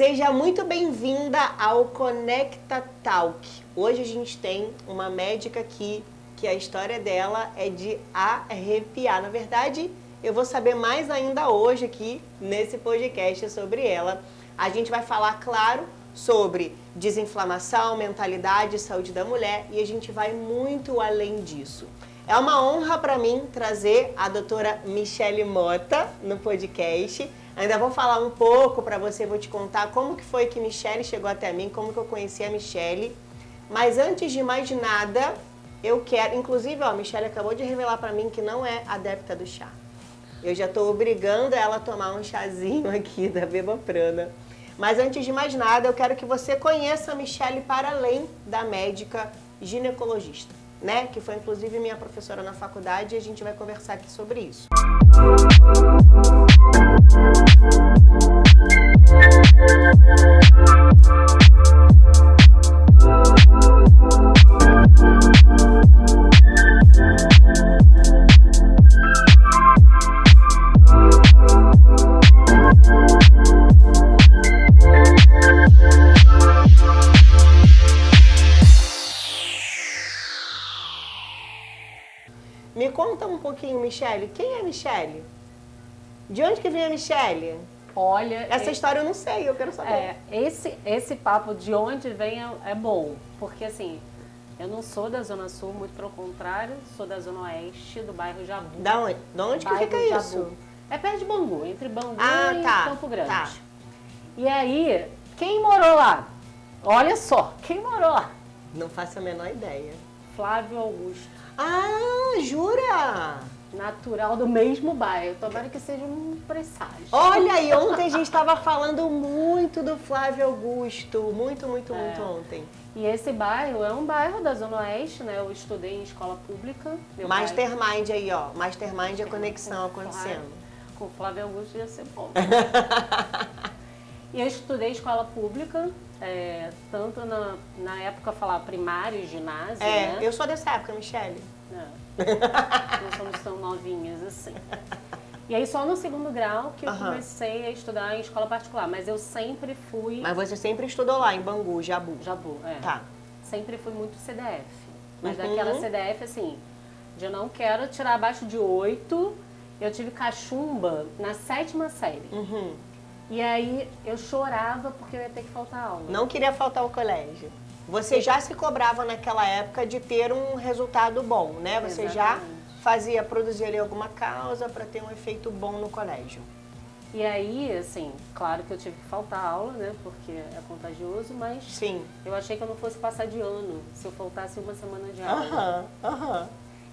Seja muito bem-vinda ao Conecta Talk. Hoje a gente tem uma médica aqui que a história dela é de arrepiar. Na verdade, eu vou saber mais ainda hoje aqui nesse podcast sobre ela. A gente vai falar, claro, sobre desinflamação, mentalidade, saúde da mulher e a gente vai muito além disso. É uma honra para mim trazer a doutora Michele Mota no podcast. Ainda vou falar um pouco para você, vou te contar como que foi que Michele chegou até mim, como que eu conheci a Michele. Mas antes de mais nada, eu quero... Inclusive, a Michele acabou de revelar para mim que não é adepta do chá. Eu já estou obrigando ela a tomar um chazinho aqui da Bebaprana. Mas antes de mais nada, eu quero que você conheça a Michele para além da médica ginecologista, né? Que foi inclusive minha professora na faculdade e a gente vai conversar aqui sobre isso. Me conta um pouquinho, Michele, quem é Michele? De onde que vem a Michele? Olha... Essa história eu não sei, eu quero saber. Esse papo de onde vem é bom, porque assim, eu não sou da Zona Sul, muito pelo contrário, sou da Zona Oeste, do bairro Jabu. Da onde? De onde que fica isso? Jabu. É perto de Bangu, entre Bangu e Campo Grande. Tá. E aí, quem morou lá? Olha só, quem morou lá? Não faço a menor ideia. Flávio Augusto. Ah, jura? Natural do mesmo bairro. Tomara que seja um presságio. Olha, e ontem a gente estava falando muito do Flávio Augusto. Muito ontem. E esse bairro é um bairro da Zona Oeste, né? Eu estudei em escola pública. Mastermind aí, ó. Mastermind é a conexão acontecendo. Com o Flávio Augusto ia ser bom. E eu estudei escola pública, tanto na época falava primário e ginásio, né? Eu sou dessa época, Michele. Não somos tão novinhas assim. E aí só no segundo grau que eu comecei a estudar em escola particular, mas eu sempre fui... Mas você sempre estudou lá em Bangu, Jabu? Jabu, Tá. Sempre fui muito CDF. Mas daquela CDF, assim, de eu não quero tirar abaixo de 8, eu tive cachumba na 7ª série. E aí eu chorava porque eu ia ter que faltar aula. Não queria faltar ao colégio. Você já se cobrava naquela época de ter um resultado bom, né? Você já produzia ali alguma causa para ter um efeito bom no colégio. E aí, assim, claro que eu tive que faltar aula, né? Porque é contagioso, mas eu achei que eu não fosse passar de ano se eu faltasse uma semana de aula.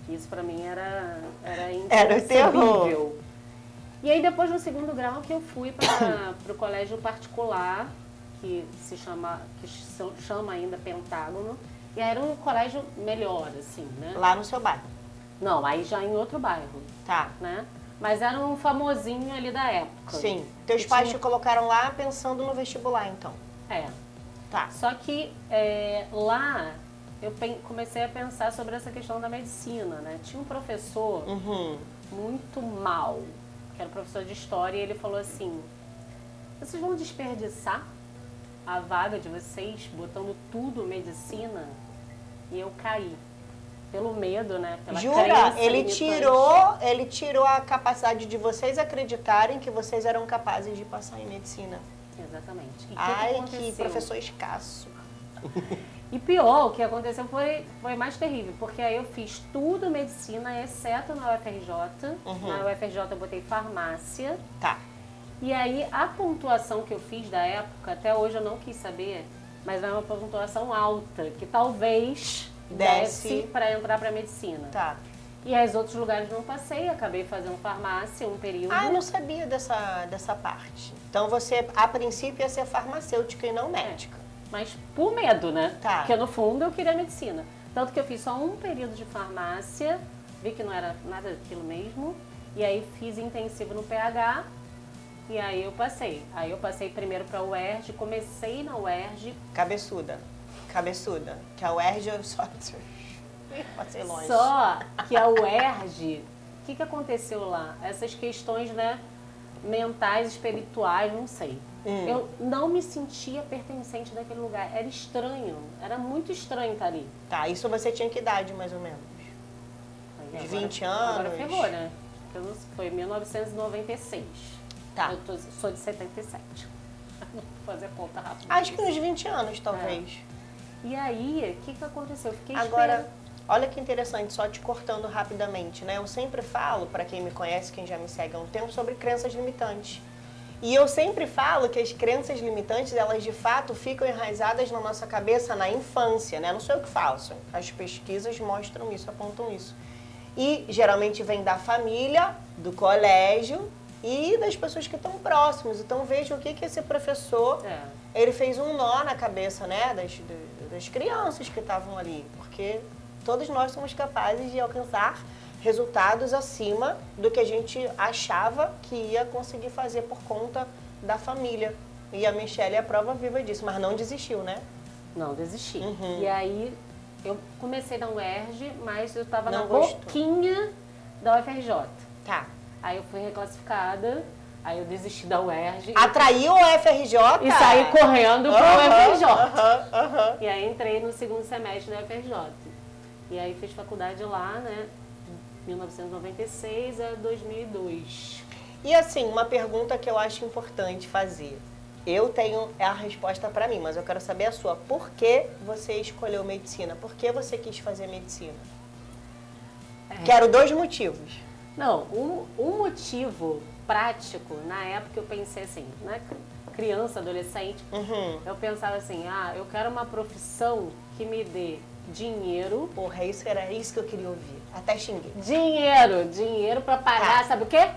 Isso pra mim era inconcebível. E aí depois no segundo grau que eu fui para o colégio particular, que chama ainda Pentágono, e era um colégio melhor, assim, né? Lá no seu bairro? Não, aí já em outro bairro. Tá. Né? Mas era um famosinho ali da época. Sim. Teus pais te colocaram lá pensando no vestibular, então? Tá. Só que lá eu comecei a pensar sobre essa questão da medicina, né? Tinha um professor muito mal, que era professor de história, e ele falou assim: vocês vão desperdiçar a vaga de vocês botando tudo medicina? E eu caí. Pelo medo, né? Pela Jura? Ele tirou a capacidade de vocês acreditarem que vocês eram capazes de passar em medicina. Exatamente. E que professor escasso. E pior, o que aconteceu foi mais terrível, porque aí eu fiz tudo medicina, exceto na UFRJ. Na UFRJ eu botei farmácia. Tá. E aí a pontuação que eu fiz da época, até hoje eu não quis saber, mas era uma pontuação alta, que talvez desse para entrar para medicina. Tá. E aí os outros lugares não passei, acabei fazendo farmácia um período. Ah, eu não sabia dessa parte. Então você, a princípio, ia ser farmacêutica e não médica. Mas por medo, né? Tá. Porque no fundo eu queria medicina. Tanto que eu fiz só um período de farmácia, vi que não era nada daquilo mesmo, e aí fiz intensivo no PH, e aí eu passei. Aí eu passei primeiro para a UERJ, comecei na UERJ. Cabeçuda. Que a UERJ eu só passei longe. Só que a UERJ, o que aconteceu lá? Essas questões, né, mentais, espirituais, não sei. Eu não me sentia pertencente daquele lugar. Era estranho. Era muito estranho estar ali. Tá, isso você tinha que idade, mais ou menos? Aí, de 20 anos? Agora ferrou, né? Foi em 1996. Tá. Eu sou de 77. Vou fazer a conta rápida. Acho que uns 20 anos, talvez. E aí, o que aconteceu? Eu fiquei Agora, esperando. olha que interessante, só te cortando rapidamente, né? Eu sempre falo, para quem me conhece, quem já me segue há um tempo, sobre crenças limitantes. E eu sempre falo que as crenças limitantes, elas de fato ficam enraizadas na nossa cabeça na infância, né? Não sou eu que faço. As pesquisas mostram isso, apontam isso. E geralmente vem da família, do colégio e das pessoas que estão próximas. Então veja o que esse professor, ele fez um nó na cabeça, né, das crianças que estavam ali. Porque todos nós somos capazes de alcançar resultados acima do que a gente achava que ia conseguir fazer por conta da família. E a Michelle é a prova viva disso, mas não desistiu, né? Não desisti. E aí eu comecei na UERJ, mas eu estava na gostou. boquinha da UFRJ. Tá. Aí eu fui reclassificada, aí eu desisti da UERJ. Atraiu o UFRJ? E saí correndo para o UFRJ. E aí entrei no segundo semestre da UFRJ. E aí fiz faculdade lá, né? 1996 a 2002. E assim, uma pergunta que eu acho importante fazer. Eu tenho a resposta para mim, mas eu quero saber a sua. Por que você escolheu medicina? Por que você quis fazer medicina? Quero 2 motivos. Não, um motivo prático, na época eu pensei assim, né? Criança, adolescente, eu pensava assim, eu quero uma profissão que me dê dinheiro. Porra, era isso que eu queria ouvir. Até xinguei. Dinheiro pra pagar, sabe o quê?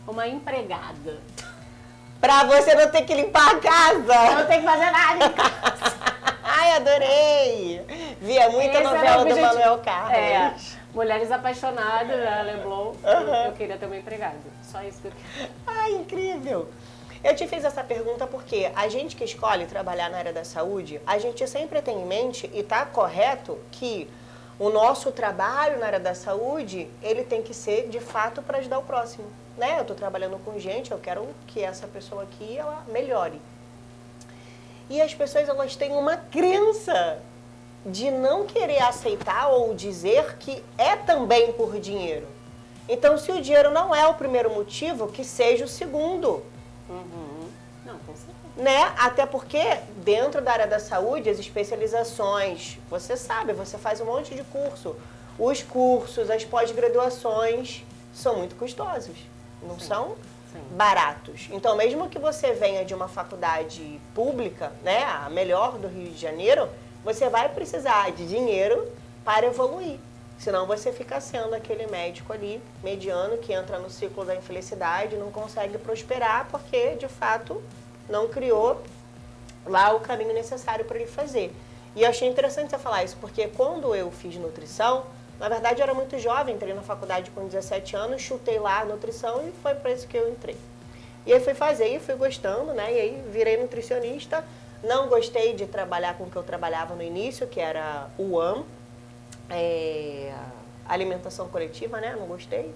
Uma empregada. Pra você não ter que limpar a casa. Não tem que fazer nada em casa. Ai, adorei. Via muita novela do Manuel Carlos. Mulheres Apaixonadas, a Leblon. Eu queria ter uma empregada. Só isso que eu queria. Ai, incrível. Eu te fiz essa pergunta porque a gente que escolhe trabalhar na área da saúde, a gente sempre tem em mente, e está correto, que o nosso trabalho na área da saúde, ele tem que ser, de fato, para ajudar o próximo. Né? Eu estou trabalhando com gente, eu quero que essa pessoa aqui, ela melhore. E as pessoas, elas têm uma crença de não querer aceitar ou dizer que é também por dinheiro. Então, se o dinheiro não é o primeiro motivo, que seja o segundo. Não, com certeza. Né? Até porque dentro da área da saúde, as especializações, você sabe, você faz um monte de curso. Os cursos, as pós-graduações são muito custosos, não são baratos. Então, mesmo que você venha de uma faculdade pública, né, a melhor do Rio de Janeiro, você vai precisar de dinheiro para evoluir. Senão você fica sendo aquele médico ali, mediano, que entra no ciclo da infelicidade, não consegue prosperar porque, de fato, não criou lá o caminho necessário para ele fazer. E eu achei interessante você falar isso, porque quando eu fiz nutrição, na verdade eu era muito jovem, entrei na faculdade com 17 anos, chutei lá a nutrição e foi para isso que eu entrei. E aí fui fazer e fui gostando, né? E aí virei nutricionista. Não gostei de trabalhar com o que eu trabalhava no início, que era o UAM, alimentação coletiva, né? Não gostei.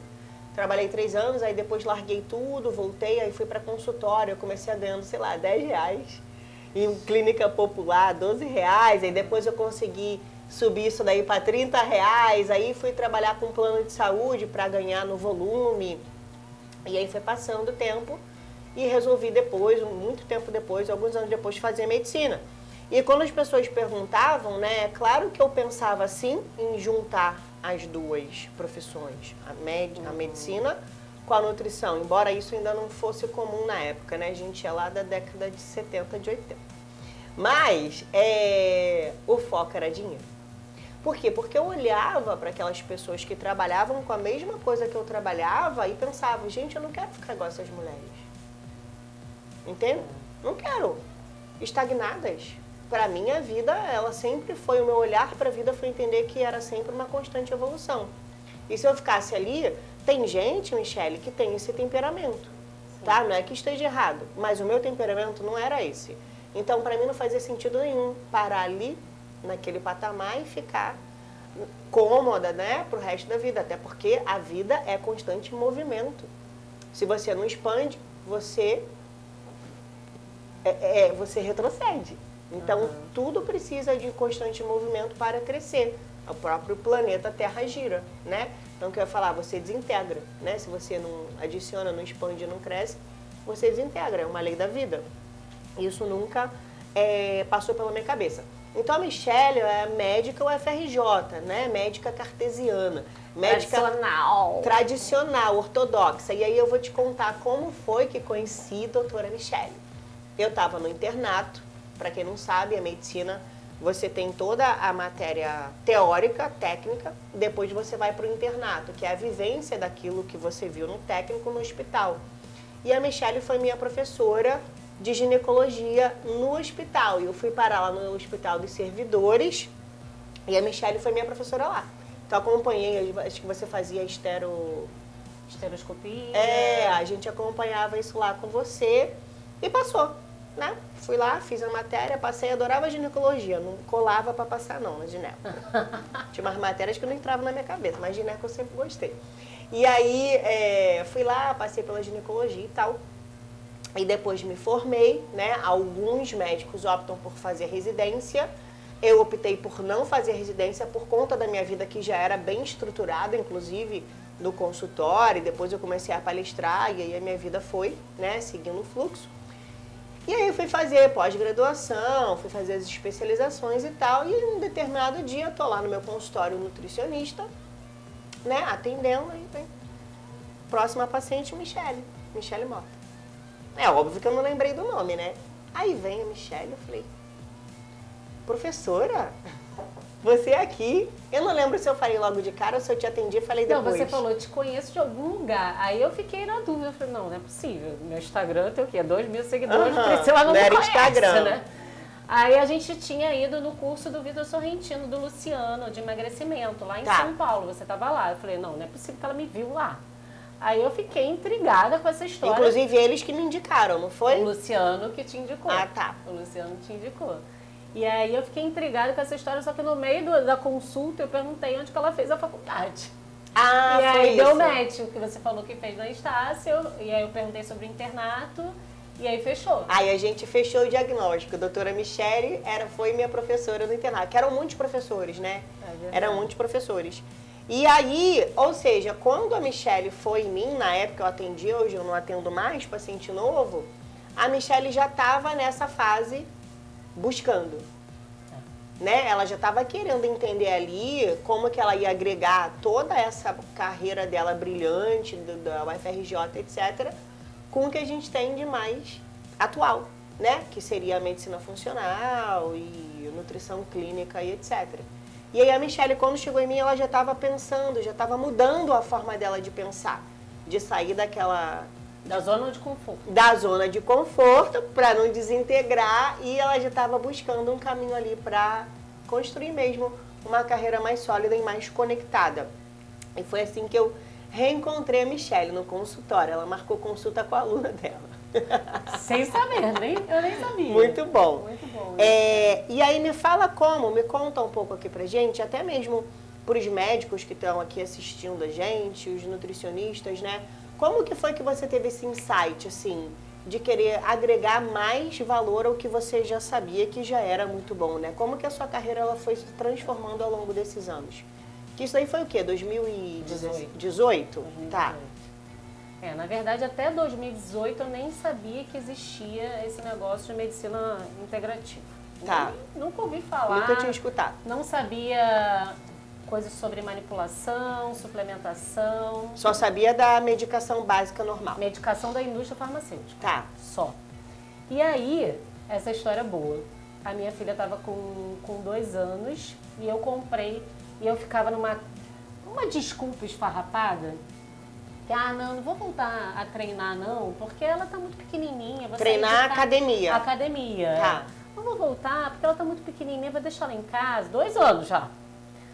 Trabalhei 3 anos, aí depois larguei tudo, voltei, aí fui para consultório, eu comecei a ganhando, sei lá, R$10. Em clínica popular, R$12. Aí depois eu consegui subir isso daí para R$30. Aí fui trabalhar com plano de saúde para ganhar no volume. E aí foi passando o tempo e resolvi depois, muito tempo depois, alguns anos depois, fazer medicina. E quando as pessoas perguntavam, né, é claro que eu pensava assim em juntar as duas profissões, a medicina com a nutrição, embora isso ainda não fosse comum na época, né? A gente é lá da década de 70, de 80. Mas o foco era dinheiro. Por quê? Porque eu olhava para aquelas pessoas que trabalhavam com a mesma coisa que eu trabalhava e pensava, gente, eu não quero ficar igual essas mulheres. Entende? Não quero. Estagnadas. Para mim, a vida, ela sempre foi, o meu olhar para a vida foi entender que era sempre uma constante evolução. E se eu ficasse ali, tem gente, Michelle, que tem esse temperamento, tá? Não é que esteja errado, mas o meu temperamento não era esse. Então, para mim, não fazia sentido nenhum parar ali, naquele patamar e ficar cômoda, né, pro resto da vida. Até porque a vida é constante movimento. Se você não expande, você você retrocede. Então, tudo precisa de constante movimento para crescer. O próprio planeta Terra gira, né? Então, o que eu ia falar, você desintegra, né? Se você não adiciona, não expande, não cresce, você desintegra, é uma lei da vida. Isso nunca passou pela minha cabeça. Então, a Michelle é médica UFRJ, né? Médica cartesiana. Médica tradicional, ortodoxa. E aí eu vou te contar como foi que conheci a doutora Michelle. Eu estava no internato, para quem não sabe, a medicina, você tem toda a matéria teórica, técnica, depois você vai para o internato, que é a vivência daquilo que você viu no técnico no hospital. E a Michelle foi minha professora de ginecologia no hospital. E eu fui parar lá no Hospital dos Servidores e a Michelle foi minha professora lá. Então acompanhei, acho que você fazia Esteroscopia. A gente acompanhava isso lá com você e passou, né? Fui lá, fiz a matéria, passei, adorava ginecologia, não colava pra passar não na gineco. Tinha umas matérias que não entravam na minha cabeça, mas gineco eu sempre gostei. E aí fui lá, passei pela ginecologia e tal. E depois me formei, né? Alguns médicos optam por fazer residência. Eu optei por não fazer residência por conta da minha vida que já era bem estruturada, inclusive no consultório. Depois eu comecei a palestrar e aí a minha vida foi, né, seguindo o fluxo. E aí eu fui fazer pós-graduação, fui fazer as especializações e tal. E em um determinado dia eu tô lá no meu consultório nutricionista, né, atendendo. E vem próxima paciente, Michelle Mota. É óbvio que eu não lembrei do nome, né? Aí vem a Michelle, eu falei, professora, você aqui? Eu não lembro se eu falei logo de cara ou se eu te atendi e falei depois. Não, você falou, te conheço de algum lugar. Aí eu fiquei na dúvida, eu falei, não é possível. Meu Instagram tem o quê? 2.000 seguidores, Priscila não me conhece, Instagram, né? Aí a gente tinha ido no curso do Vitor Sorrentino, do Luciano, de emagrecimento, lá em São Paulo. Você tava lá. Eu falei, não é possível que ela me viu lá. Aí eu fiquei intrigada com essa história. Inclusive eles que me indicaram, não foi? O Luciano que te indicou. Ah, tá. O Luciano te indicou. E aí eu fiquei intrigada com essa história, só que no meio da consulta eu perguntei onde que ela fez a faculdade. Ah, e aí deu match, o que você falou que fez na Estácio, e aí eu perguntei sobre o internato, e aí fechou. Aí a gente fechou o diagnóstico. A doutora Michelle foi minha professora no internato, que eram muitos professores, né? Eram muitos professores. E aí, ou seja, quando a Michelle foi em mim, na época eu atendi, hoje eu não atendo mais, paciente novo, a Michelle já estava nessa fase buscando, né? Ela já estava querendo entender ali como que ela ia agregar toda essa carreira dela brilhante, da UFRJ, etc., com o que a gente tem de mais atual, né? Que seria a medicina funcional e nutrição clínica e etc. E aí a Michelle, quando chegou em mim, ela já estava pensando, já estava mudando a forma dela de pensar, de sair daquela... Da zona de conforto. Da zona de conforto, para não desintegrar, e ela já estava buscando um caminho ali para construir mesmo uma carreira mais sólida e mais conectada. E foi assim que eu reencontrei a Michelle no consultório. Ela marcou consulta com a aluna dela. Sem saber, eu nem sabia. Muito bom. Muito bom. E aí me conta um pouco aqui pra gente, até mesmo para os médicos que estão aqui assistindo a gente, os nutricionistas, né? Como que foi que você teve esse insight, assim, de querer agregar mais valor ao que você já sabia que já era muito bom, né? Como que a sua carreira ela foi se transformando ao longo desses anos? Que isso aí foi o quê? 2018? Tá. Na verdade, até 2018 eu nem sabia que existia esse negócio de medicina integrativa. Tá. Nunca ouvi falar. Nunca tinha escutado. Não sabia coisas sobre manipulação, suplementação. Só sabia da medicação básica normal. Medicação da indústria farmacêutica. Tá. Só. E aí, essa história é boa. A minha filha estava com 2 anos e eu comprei, e eu ficava numa desculpa esfarrapada. Não vou voltar a treinar não, porque ela tá muito pequenininha. Treinar academia. Academia. Tá. Não vou voltar porque ela tá muito pequenininha, vou deixar ela em casa. 2 anos já.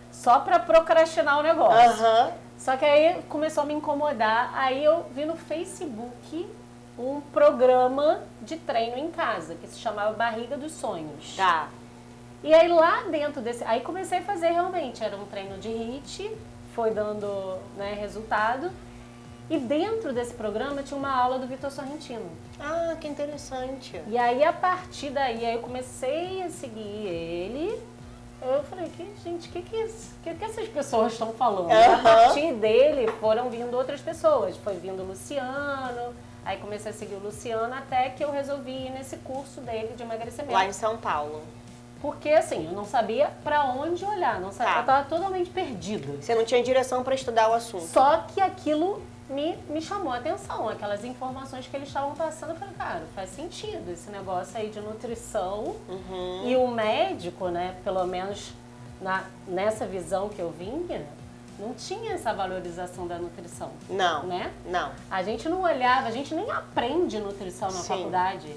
Só pra procrastinar o negócio. Só que aí começou a me incomodar. Aí eu vi no Facebook um programa de treino em casa, que se chamava Barriga dos Sonhos. Tá. E aí lá dentro desse... Aí comecei a fazer realmente. Era um treino de HIIT, foi dando, né, resultado. E dentro desse programa tinha uma aula do Vitor Sorrentino. Ah, que interessante. E aí, a partir daí, eu comecei a seguir ele. Eu falei, gente, o que essas pessoas estão falando? A partir dele foram vindo outras pessoas. Foi vindo o Luciano, aí comecei a seguir o Luciano, até que eu resolvi ir nesse curso dele de emagrecimento. Lá em São Paulo. Porque, assim, eu não sabia pra onde olhar, não sabia, eu tava totalmente perdida. Você não tinha direção para estudar o assunto. Só que aquilo me chamou a atenção, aquelas informações que eles estavam passando. Eu falei, cara, faz sentido esse negócio aí de nutrição. E o médico, né, pelo menos nessa visão que eu vinha, não tinha essa valorização da nutrição. Não, né? Não. A gente não olhava, a gente nem aprende nutrição na faculdade.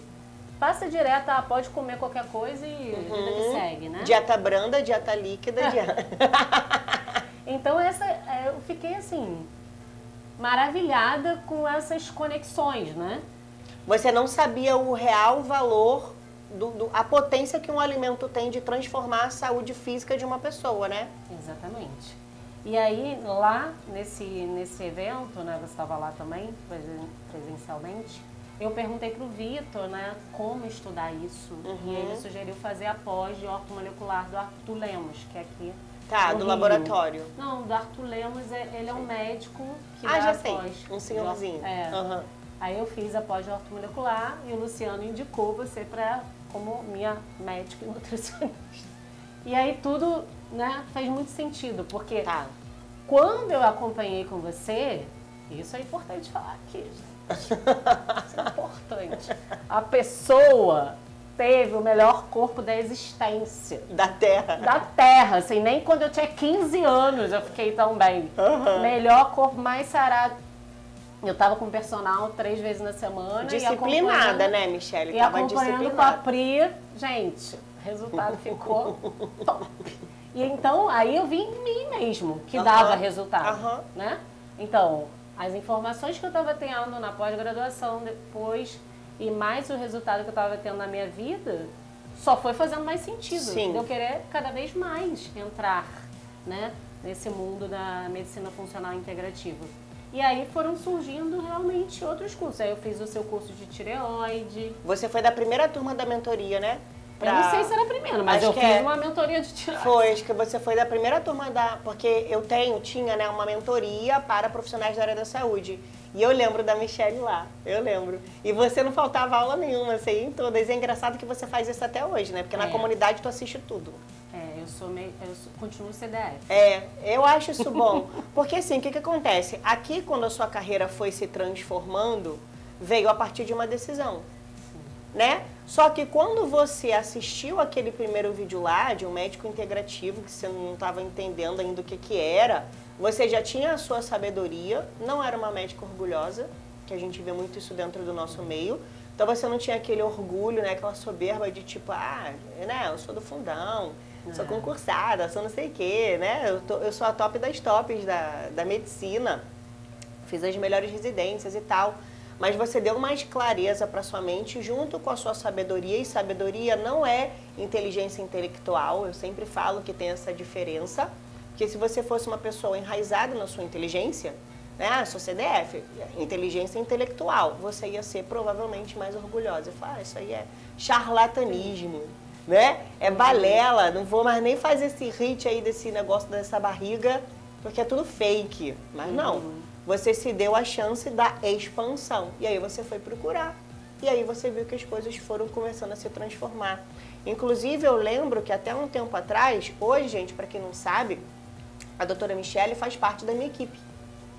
Passa direto, pode comer qualquer coisa e a vida que segue, né? Dieta branda, dieta líquida, dieta... Então, eu fiquei assim, maravilhada com essas conexões, né? Você não sabia o real valor, a potência que um alimento tem de transformar a saúde física de uma pessoa, né? Exatamente. E aí, lá nesse evento, né, você estava lá também, presencialmente, eu perguntei pro Vitor, né, como estudar isso. E ele sugeriu fazer a pós de ortomolecular do Arthur Lemos, que é aqui do Rio. laboratório. Não, do Arthur Lemos, ele é um médico que dá já a sei, pós. um senhorzinho. Aí eu fiz a pós de ortomolecular e o Luciano indicou você como minha médica e nutricionista. E aí tudo, né, fez muito sentido, porque quando eu acompanhei com você, isso é importante falar aqui, gente. Isso é importante. A pessoa teve o melhor corpo da existência. Da Terra. Da Terra, assim, nem quando eu tinha 15 anos eu fiquei tão bem. Melhor corpo, mais sarado. Eu tava com personal 3 vezes na semana. Disciplinada, né, Michele? E acompanhando com a Pri, gente, o resultado ficou top. E então, aí eu vi em mim mesmo que dava resultado, né? Então, as informações que eu estava tendo na pós-graduação depois e mais o resultado que eu estava tendo na minha vida, só foi fazendo mais sentido. De eu querer cada vez mais entrar, né, nesse mundo da medicina funcional integrativa. E aí foram surgindo realmente outros cursos. Aí eu fiz o seu curso de tireoide. Você foi da primeira turma da mentoria, né? Eu não sei se era a primeira, mas eu fiz uma mentoria de tireoide. Foi, acho que você foi da primeira turma porque eu tinha, né, uma mentoria para profissionais da área da saúde. E eu lembro da Michele lá, eu lembro. E você não faltava aula nenhuma, você ia em todas. E é engraçado que você faz isso até hoje, né? Porque na comunidade tu assiste tudo. Eu continuo CDF. Eu acho isso bom. Porque assim, o que acontece? Aqui, quando a sua carreira foi se transformando, veio a partir de uma decisão, né? Só que quando você assistiu aquele primeiro vídeo lá, de um médico integrativo, que você não estava entendendo ainda o que era, você já tinha a sua sabedoria, não era uma médica orgulhosa, que a gente vê muito isso dentro do nosso meio. Então você não tinha aquele orgulho, né, aquela soberba de tipo, né, eu sou do fundão, sou concursada, sou não sei o quê, né? Eu sou a top das tops da medicina, fiz as melhores residências e tal. Mas você deu mais clareza para sua mente junto com a sua sabedoria, e sabedoria não é inteligência intelectual, eu sempre falo que tem essa diferença, porque se você fosse uma pessoa enraizada na sua inteligência, né, sou CDF, inteligência intelectual, você ia ser provavelmente mais orgulhosa. Falar, isso aí é charlatanismo, né? É balela, não vou mais nem fazer esse hit aí desse negócio dessa barriga, porque é tudo fake. Mas não, você se deu a chance da expansão. E aí você foi procurar. E aí você viu que as coisas foram começando a se transformar. Inclusive, eu lembro que até um tempo atrás, hoje, gente, para quem não sabe, a doutora Michele faz parte da minha equipe.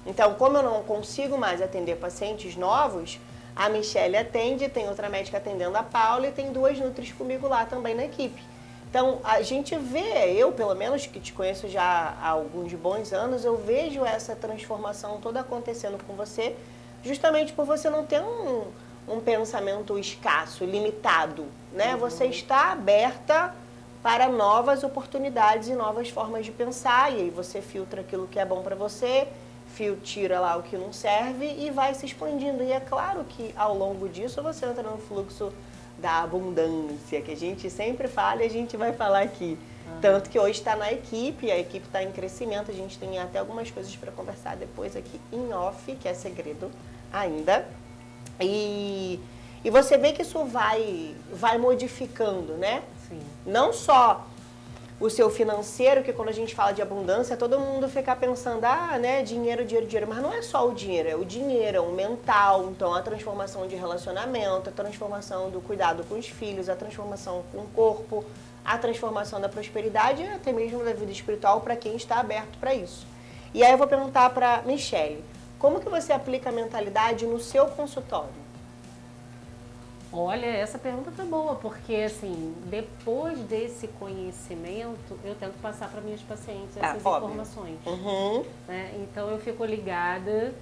Então, como eu não consigo mais atender pacientes novos, a Michele atende, tem outra médica atendendo a Paula e tem 2 nutris comigo lá também na equipe. Então, a gente vê, eu pelo menos, que te conheço já há alguns bons anos, eu vejo essa transformação toda acontecendo com você, justamente por você não ter um pensamento escasso, limitado, né? Você está aberta para novas oportunidades e novas formas de pensar, e aí você filtra aquilo que é bom para você, tira lá o que não serve e vai se expandindo. E é claro que ao longo disso você entra no fluxo da abundância, que a gente sempre fala e a gente vai falar aqui. Tanto que hoje está na equipe, a equipe está em crescimento, a gente tem até algumas coisas para conversar depois aqui em off, que é segredo ainda. E você vê que isso vai modificando, né? Sim. Não só o seu financeiro, que quando a gente fala de abundância, todo mundo fica pensando, né, dinheiro, dinheiro, dinheiro. Mas não é só o dinheiro, é o mental. Então, a transformação de relacionamento, a transformação do cuidado com os filhos, a transformação com o corpo, a transformação da prosperidade e até mesmo da vida espiritual para quem está aberto para isso. E aí eu vou perguntar para Michele, como que você aplica a mentalidade no seu consultório? Olha, essa pergunta tá boa, porque assim, depois desse conhecimento, eu tento passar para minhas pacientes essas informações. Né? Então eu fico ligada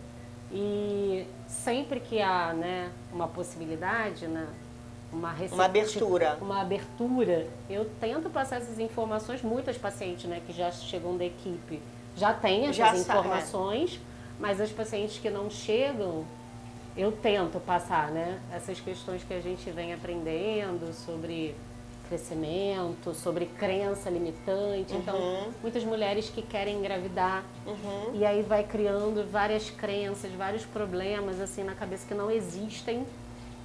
e sempre que há, né, uma possibilidade, né, uma abertura, eu tento passar essas informações. Muitas pacientes, né, que já chegam da equipe já têm essas informações, mas as pacientes que não chegam, eu tento passar, né, essas questões que a gente vem aprendendo sobre crescimento, sobre crença limitante. Então, muitas mulheres que querem engravidar e aí vai criando várias crenças, vários problemas assim na cabeça que não existem.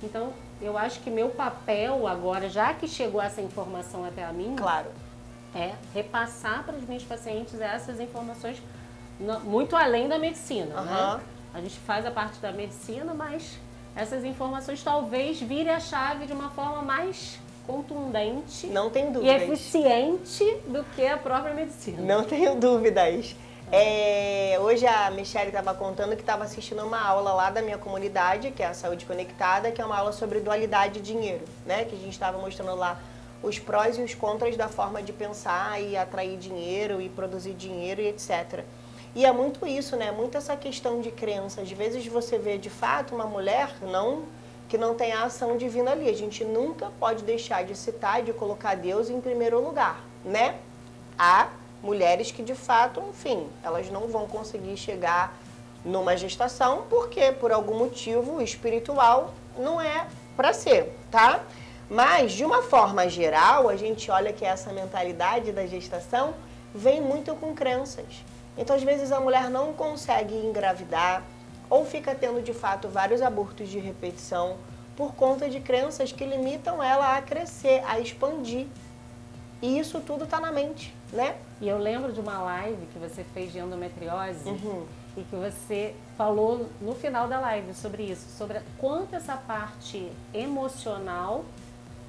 Então, eu acho que meu papel agora, já que chegou essa informação até a mim, é repassar para as minhas pacientes essas informações muito além da medicina, né? A gente faz a parte da medicina, mas essas informações talvez virem a chave de uma forma mais contundente, não tem dúvidas, e eficiente do que a própria medicina. Não tenho dúvidas. Hoje a Michele estava contando que estava assistindo uma aula lá da minha comunidade, que é a Saúde Conectada, que é uma aula sobre dualidade de dinheiro, né? Que a gente estava mostrando lá os prós e os contras da forma de pensar e atrair dinheiro e produzir dinheiro e etc. E é muito isso, né? Muito essa questão de crença. Às vezes você vê de fato uma mulher que não tem a ação divina ali. A gente nunca pode deixar de citar, de colocar Deus em primeiro lugar, né? Há mulheres que de fato, enfim, elas não vão conseguir chegar numa gestação porque por algum motivo espiritual não é para ser, tá? Mas de uma forma geral, a gente olha que essa mentalidade da gestação vem muito com crenças. Então, às vezes a mulher não consegue engravidar ou fica tendo de fato vários abortos de repetição por conta de crenças que limitam ela a crescer, a expandir. E isso tudo está na mente, né? E eu lembro de uma live que você fez de endometriose e que você falou no final da live sobre isso, sobre quanto essa parte emocional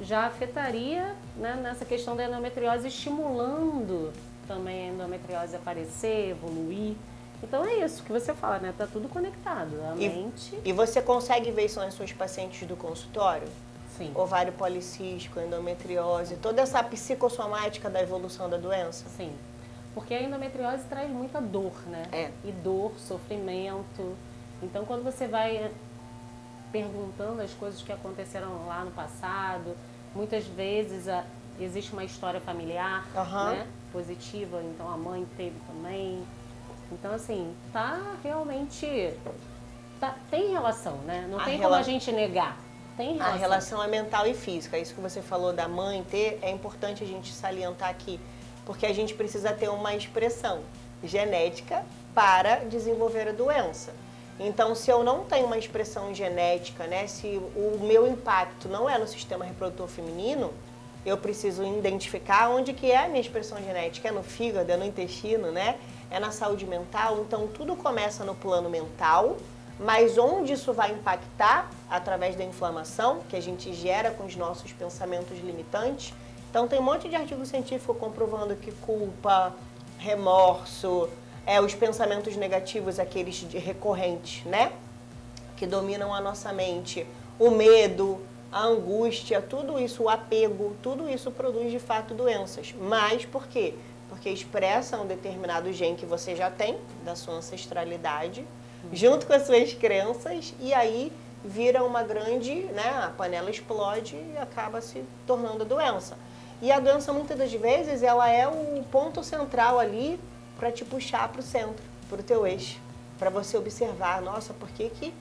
já afetaria, né, nessa questão da endometriose, estimulando também a endometriose aparecer, evoluir. Então é isso que você fala, né? Tá tudo conectado, a mente. E você consegue ver isso nas suas pacientes do consultório? Sim. Ovário policístico, endometriose, toda essa psicossomática da evolução da doença? Sim. Porque a endometriose traz muita dor, né? E dor, sofrimento. Então quando você vai perguntando as coisas que aconteceram lá no passado, muitas vezes existe uma história familiar, né? Positiva, então a mãe teve também. Então, assim, tem relação, né? Não tem como a gente negar. Tem relação. A relação é mental e física. Isso que você falou da mãe ter, é importante a gente salientar aqui, porque a gente precisa ter uma expressão genética para desenvolver a doença. Então, se eu não tenho uma expressão genética, né? Se o meu impacto não é no sistema reprodutor feminino, eu preciso identificar onde que é a minha expressão genética. É no fígado, é no intestino, né? É na saúde mental. Então, tudo começa no plano mental, mas onde isso vai impactar? Através da inflamação, que a gente gera com os nossos pensamentos limitantes. Então, tem um monte de artigo científico comprovando que culpa, remorso, os pensamentos negativos, aqueles recorrentes, né? Que dominam a nossa mente. O medo, a angústia, tudo isso, o apego, tudo isso produz de fato doenças. Mas por quê? Porque expressa um determinado gene que você já tem, da sua ancestralidade, junto com as suas crenças, e aí vira uma grande, né, a panela explode e acaba se tornando doença. E a doença, muitas das vezes, ela é o ponto central ali para te puxar para o centro, para o teu eixo, para você observar, nossa, por que,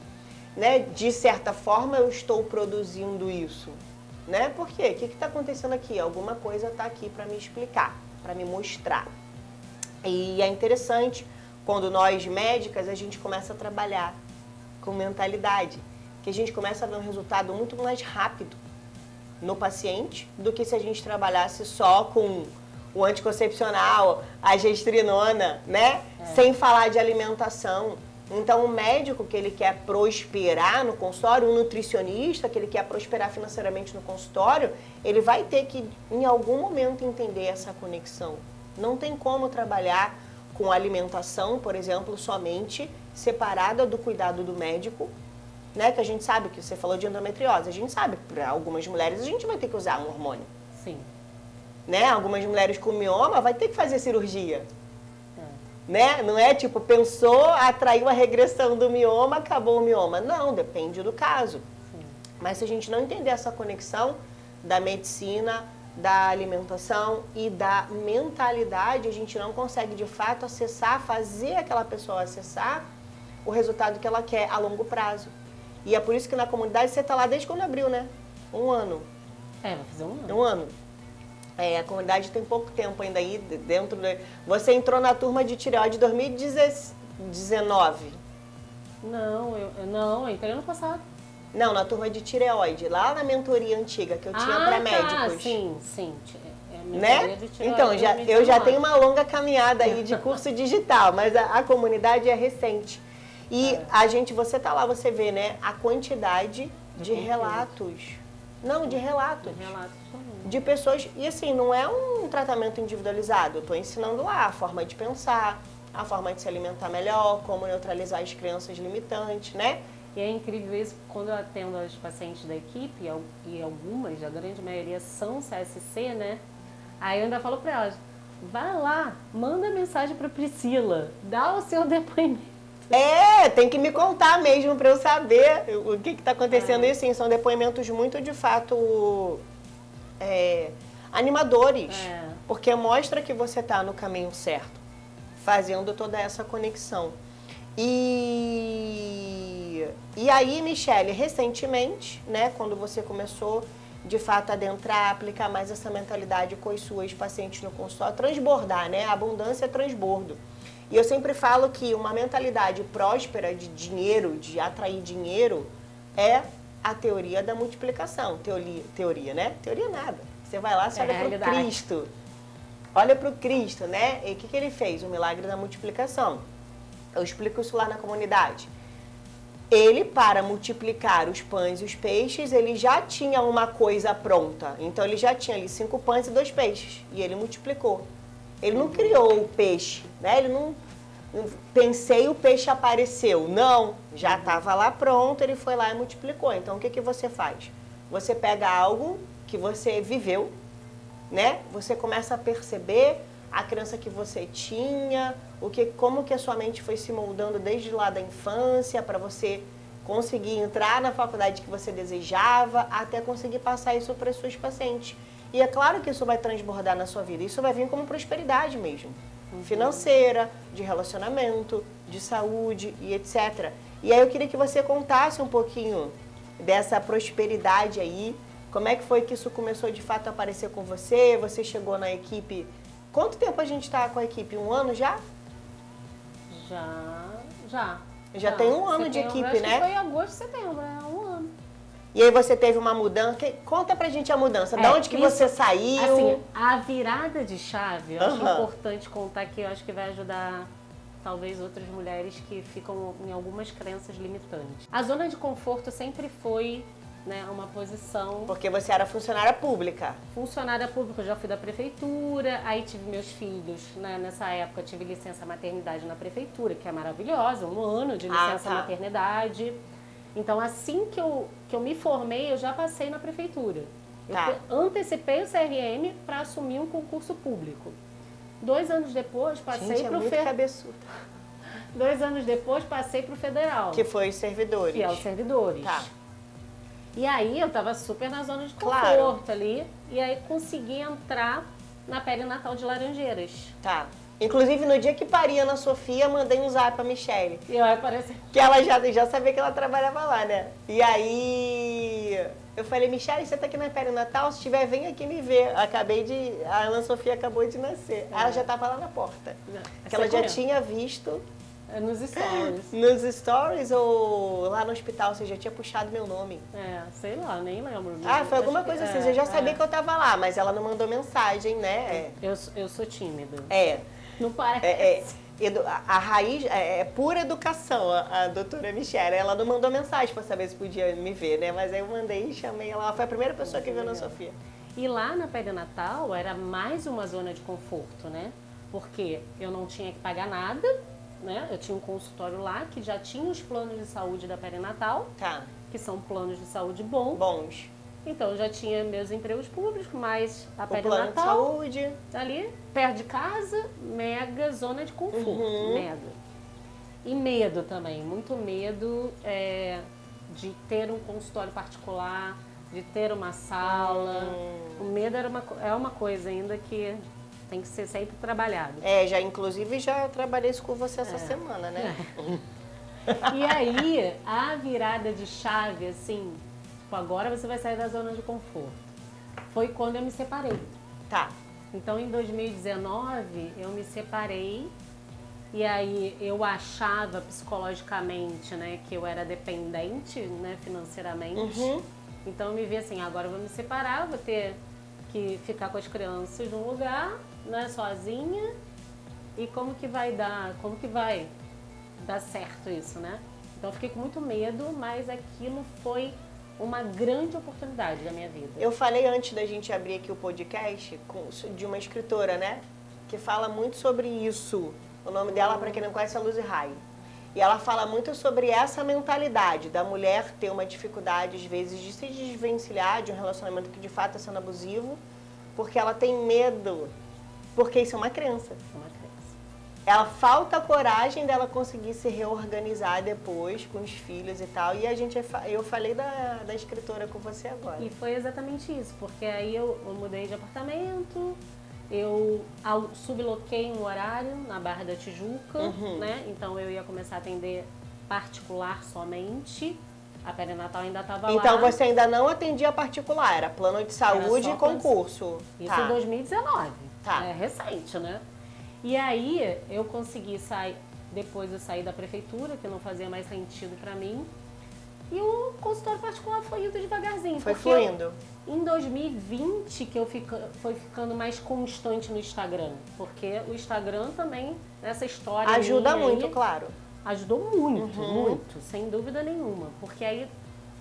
né, de certa forma eu estou produzindo isso? né? Por quê? O que está acontecendo aqui? Alguma coisa está aqui para me explicar, para me mostrar. E é interessante, quando nós médicas, a gente começa a trabalhar com mentalidade, que a gente começa a ver um resultado muito mais rápido no paciente do que se a gente trabalhasse só com o anticoncepcional, a gestrinona, né? Sem falar de alimentação. Então, o médico que ele quer prosperar no consultório, o nutricionista que ele quer prosperar financeiramente no consultório, ele vai ter que, em algum momento, entender essa conexão. Não tem como trabalhar com alimentação, por exemplo, somente separada do cuidado do médico, né? Que a gente sabe, que você falou de endometriose, a gente sabe que para algumas mulheres a gente vai ter que usar um hormônio. Sim. Né? Algumas mulheres com mioma vai ter que fazer cirurgia. Né? Não é tipo, pensou, atraiu a regressão do mioma, acabou o mioma. Não, depende do caso. Sim. Mas se a gente não entender essa conexão da medicina, da alimentação e da mentalidade, a gente não consegue de fato acessar, fazer aquela pessoa acessar o resultado que ela quer a longo prazo. E é por isso que na comunidade você está lá desde quando abriu, né? 1 ano. Vai fazer 1 ano. 1 ano. A comunidade tem pouco tempo ainda aí dentro. Você entrou na turma de tireoide em 2019? Não, eu entrei ano passado. Não, na turma de tireoide, lá na mentoria antiga que eu tinha para médicos. Tá, sim. Né? Então, eu já tenho uma longa caminhada aí de curso digital, mas a comunidade é recente. E você tá lá, você vê, né, a quantidade de relatos. Não, de relatos. De pessoas, e assim, não é um tratamento individualizado, eu estou ensinando lá a forma de pensar, a forma de se alimentar melhor, como neutralizar as crenças limitantes, né? E é incrível isso, quando eu atendo as pacientes da equipe, e algumas, a grande maioria são CSC, né? Aí eu ainda falo para elas, vai lá, manda mensagem para Priscila, dá o seu depoimento. Tem que me contar mesmo para eu saber o que está acontecendo. E assim, são depoimentos muito, de fato, animadores, porque mostra que você está no caminho certo, fazendo toda essa conexão. E aí, Michele, recentemente, né, quando você começou de fato a adentrar, aplicar mais essa mentalidade com as suas pacientes no consultório, transbordar, né? A abundância é transbordo. E eu sempre falo que uma mentalidade próspera de dinheiro, de atrair dinheiro, é a teoria da multiplicação. Teoria, né? Teoria nada. Você vai lá, você olha para o Cristo. Olha para o Cristo, né? E o que ele fez? O milagre da multiplicação. Eu explico isso lá na comunidade. Ele, para multiplicar os pães e os peixes, ele já tinha uma coisa pronta. Então, ele já tinha ali 5 pães e 2 peixes. E ele multiplicou. Ele não criou o peixe, né? Ele não pensei, o peixe apareceu. Não, já estava lá pronto, ele foi lá e multiplicou. Então, o que você faz? Você pega algo que você viveu, né? Você começa a perceber a crença que você tinha, como que a sua mente foi se moldando desde lá da infância para você conseguir entrar na faculdade que você desejava, até conseguir passar isso para as suas pacientes. E é claro que isso vai transbordar na sua vida. Isso vai vir como prosperidade mesmo. Financeira, de relacionamento, de saúde e etc. E aí eu queria que você contasse um pouquinho dessa prosperidade aí. Como é que foi que isso começou de fato a aparecer com você? Você chegou na equipe... Quanto tempo a gente está com a equipe? 1 ano já? Já tem 1 ano de equipe, né? Foi em agosto, setembro, 1 ano. E aí você teve uma mudança. Conta pra gente a mudança. Da onde que você saiu? Assim, a virada de chave, eu acho importante contar que eu acho que vai ajudar talvez outras mulheres que ficam em algumas crenças limitantes. A zona de conforto sempre foi, né, uma posição... Porque você era funcionária pública. Funcionária pública, eu já fui da prefeitura, aí tive meus filhos, né, nessa época tive licença maternidade na prefeitura, que é maravilhosa, 1 ano de licença maternidade. Então, assim que eu me formei, eu já passei na prefeitura. Eu antecipei o CRM para assumir um concurso público. 2 anos depois, passei para o cabeçuda. 2 anos depois, passei para o federal. Que foi os servidores. Que é os servidores. Tá. E aí, eu estava super na zona de conforto ali. E aí, consegui entrar na perinatal de Laranjeiras. Tá. Inclusive, no dia que pari a Ana Sofia, mandei um zap pra Michele. E aí, parece... Que ela já sabia que ela trabalhava lá, né? E aí... Eu falei, Michele, você tá aqui na perinatal? Se tiver, vem aqui me ver. A Ana Sofia acabou de nascer. Ela já tava lá na porta. Porque ela já tinha visto... Nos stories. Nos stories ou lá no hospital, você já tinha puxado meu nome. Sei lá, nem lembro. Foi alguma coisa assim, você já sabia que eu tava lá, mas ela não mandou mensagem, né? Eu sou tímida. Não parece. A raiz é pura educação, a doutora Michele. Ela não mandou mensagem para saber se podia me ver, né? Mas aí eu mandei e chamei ela. Ela foi a primeira pessoa que viu a Ana Sofia. E lá na perinatal era mais uma zona de conforto, né? Porque eu não tinha que pagar nada, né? Eu tinha um consultório lá que já tinha os planos de saúde da perinatal, que são planos de saúde bons. Então, eu já tinha meus empregos públicos, mas a perinatal, plano de saúde ali perto de casa, mega zona de conforto, mega. E medo também, muito medo de ter um consultório particular, de ter uma sala. O medo é uma coisa ainda que tem que ser sempre trabalhado. Inclusive já trabalhei isso com você essa semana, né? E aí, a virada de chave, assim, agora você vai sair da zona de conforto, foi quando eu me separei. Então, em 2019, eu me separei e aí eu achava psicologicamente, né, que eu era dependente, né, financeiramente. Então, eu me vi assim, agora eu vou me separar, vou ter que ficar com as crianças num lugar, né, sozinha. E como que vai dar certo isso, né? Então, eu fiquei com muito medo, mas aquilo foi uma grande oportunidade da minha vida. Eu falei antes da gente abrir aqui o podcast de uma escritora, né? Que fala muito sobre isso. O nome dela, para quem não conhece, é Lucy Hay. E ela fala muito sobre essa mentalidade da mulher ter uma dificuldade, às vezes, de se desvencilhar de um relacionamento que de fato está sendo abusivo, porque ela tem medo, porque isso é uma crença. Ela falta a coragem dela conseguir se reorganizar depois com os filhos e tal. E eu falei da escritora com você agora. E foi exatamente isso, porque aí eu mudei de apartamento, eu subloquei um horário na Barra da Tijuca, né? Então eu ia começar a atender particular somente. A perinatal ainda estava lá. Então você ainda não atendia particular, era plano de saúde e concurso. Isso em 2019. É recente, né? E aí eu consegui sair, depois eu saí da prefeitura, que não fazia mais sentido para mim. E o consultório particular foi indo devagarzinho. Foi fluindo. Em 2020 que eu foi ficando mais constante no Instagram. Porque o Instagram também, nessa história ajuda muito, claro. Ajudou muito, muito, sem dúvida nenhuma. Porque aí